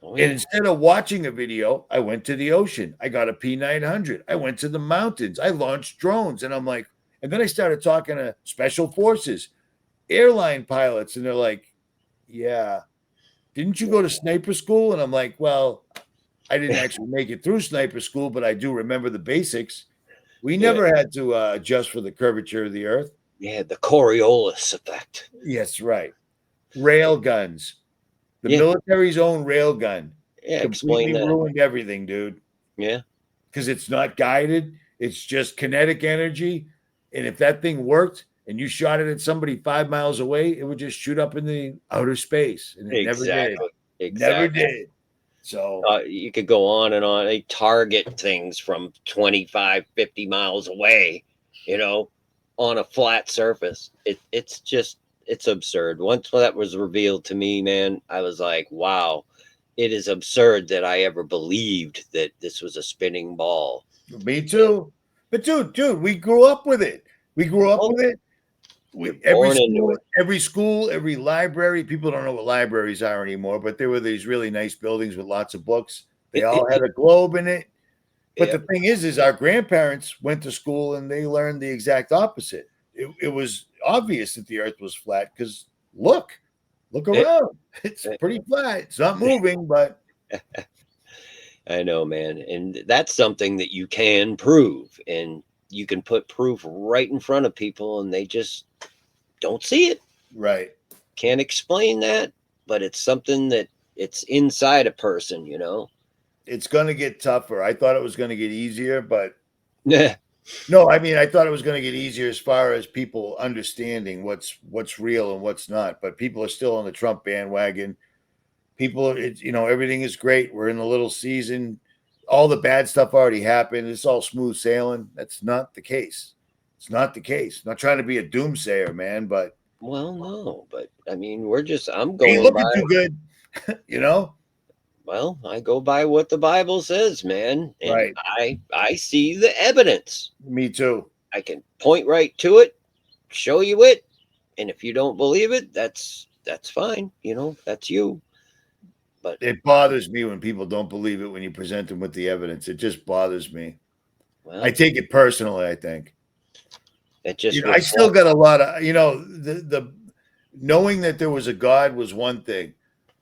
Oh, And yeah. instead of watching a video, I went to the ocean. I got a P900. I went to the mountains. I launched drones. And I'm like, and then I started talking to special forces, airline pilots. And they're like, yeah, didn't you go to sniper school? And I'm like, well, I didn't actually make it through sniper school, but I do remember the basics. We never had to adjust for the curvature of the Earth. Yeah, the Coriolis effect. Yes, right. Rail guns. The Yeah. military's own rail gun Yeah, explain completely that. ruined everything, dude. Yeah. Because it's not guided. It's just kinetic energy. And if that thing worked and you shot it at somebody 5 miles away, it would just shoot up in the outer space. And it never did. Exactly. Never did. So You could go on and on. They target things from 25, 50 miles away, on a flat surface. It's absurd. Once that was revealed to me, man, I was like, wow, it is absurd that I ever believed that this was a spinning ball. me too. But dude, we grew up with it. We grew up with it. Every school, every library. People don't know what libraries are anymore, but there were these really nice buildings with lots of books. They all had a globe in it. But the thing is our grandparents went to school and they learned the exact opposite. It was obvious that the Earth was flat because look around. It's pretty flat. It's not moving, but I know, man. And that's something that you can prove. And you can put proof right in front of people and they just don't see it. Right. Can't explain that, but it's something that it's inside a person, It's going to get tougher. I thought it was going to get easier, but Yeah. no, I mean, I thought it was going to get easier as far as people understanding what's real and what's not. But people are still on the Trump bandwagon. Everything is great. We're in the little season. All the bad stuff already happened. It's all smooth sailing. That's not the case. It's not the case. I'm not trying to be a doomsayer, man, but Well, no, but I mean, I'm ain't going looking by, too good, well, I go by what the Bible says, man. And Right. I see the evidence. Me too. I can point right to it, show you it. And if you don't believe it, that's fine. That's you. But It bothers me when people don't believe it when you present them with the evidence. It just bothers me. well, I take it personally, I think. it just I still got a lot of, knowing that there was a God was one thing,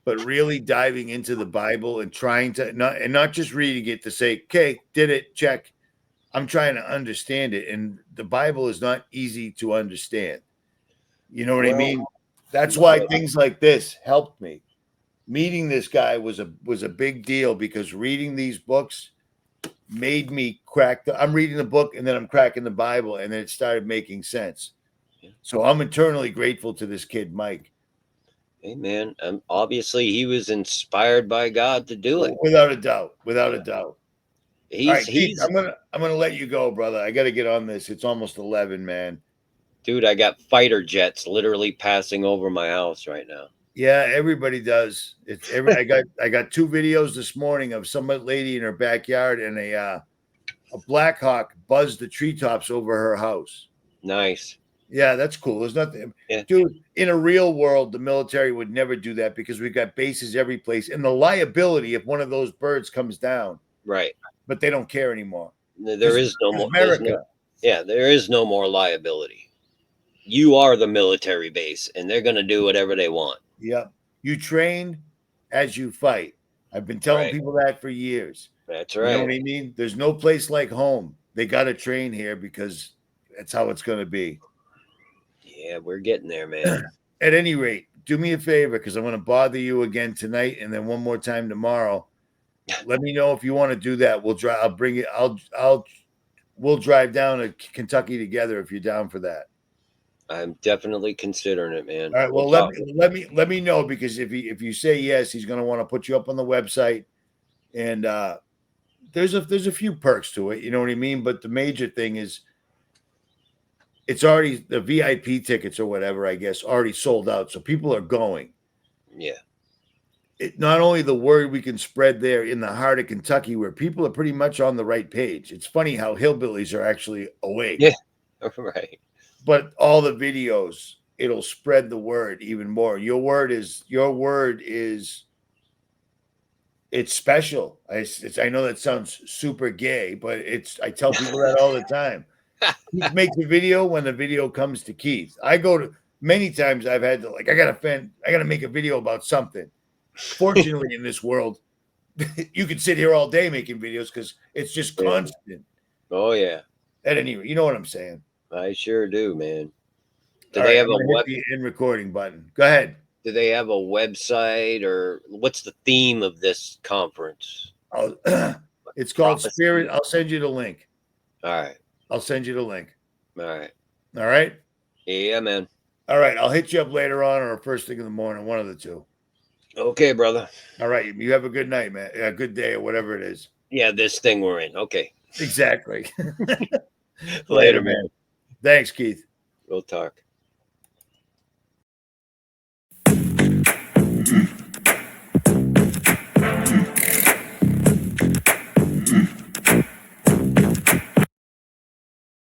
but really diving into the Bible and trying to not just reading it to say, okay, did it, check. I'm trying to understand it. And the Bible is not easy to understand. You know what I Well, mean? That's why things like this helped me. Meeting this guy was a big deal because reading these books made me crack I'm reading the book and then I'm cracking the Bible and then it started making sense. So I'm eternally grateful to this kid, Mike. hey man, obviously he was inspired by God to do it. Without a doubt. Without a doubt. All right, Keith, He's I'm gonna let you go, brother. I gotta get on this. It's almost 11, man. dude. I got fighter jets literally passing over my house right now. Yeah, everybody does. It's every I got 2 videos this morning of some lady in her backyard and a Black Hawk buzzed the treetops over her house. Nice. Yeah, that's cool. There's nothing, Yeah. dude. In a real world, the military would never do that because we've got bases every place, and the liability if one of those birds comes down, Right. but they don't care anymore. There is no more. America. There is no more liability. You are the military base, and they're going to do whatever they want. Yep. You train as you fight. I've been telling people that for years. That's right. You know what I mean? There's no place like home. They got to train here because that's how it's going to be. Yeah, we're getting there, man. At any rate, do me a favor because I'm going to bother you again tonight and then one more time tomorrow. Let me know if you want to do that. We'll drive. I'll bring it. We'll drive down to Kentucky together if you're down for that. I'm definitely considering it, man. All right. Well, let me know because if you say yes, he's going to want to put you up on the website, and there's a few perks to it. You know what I mean? But the major thing is, it's already the VIP tickets or whatever, I guess, already sold out. So people are going. Yeah. Not only the word we can spread there in the heart of Kentucky, where people are pretty much on the right page. It's funny how hillbillies are actually awake. Yeah. Right. But all the videos, it'll spread the word even more. Your word is it's special. I know that sounds super gay, but I tell people that all the time. Keith makes a video when the video comes to Keith. I go to many times I've had to I gotta make a video about something. Fortunately, in this world, you can sit here all day making videos because it's just constant. Oh yeah. At any rate, you know what I'm saying. I sure do, man. Do they have the end recording button? Go ahead. Do they have a website or what's the theme of this conference? It's called Spirit. I'll send you the link. All right. I'll send you the link. All right. All right. Yeah, man. All right. I'll hit you up later on or first thing in the morning, one of the two. Okay, brother. All right. You have a good night, man. A good day or whatever it is. Yeah, this thing we're in. Okay. Exactly. Later, man. Thanks, Keith. We'll talk.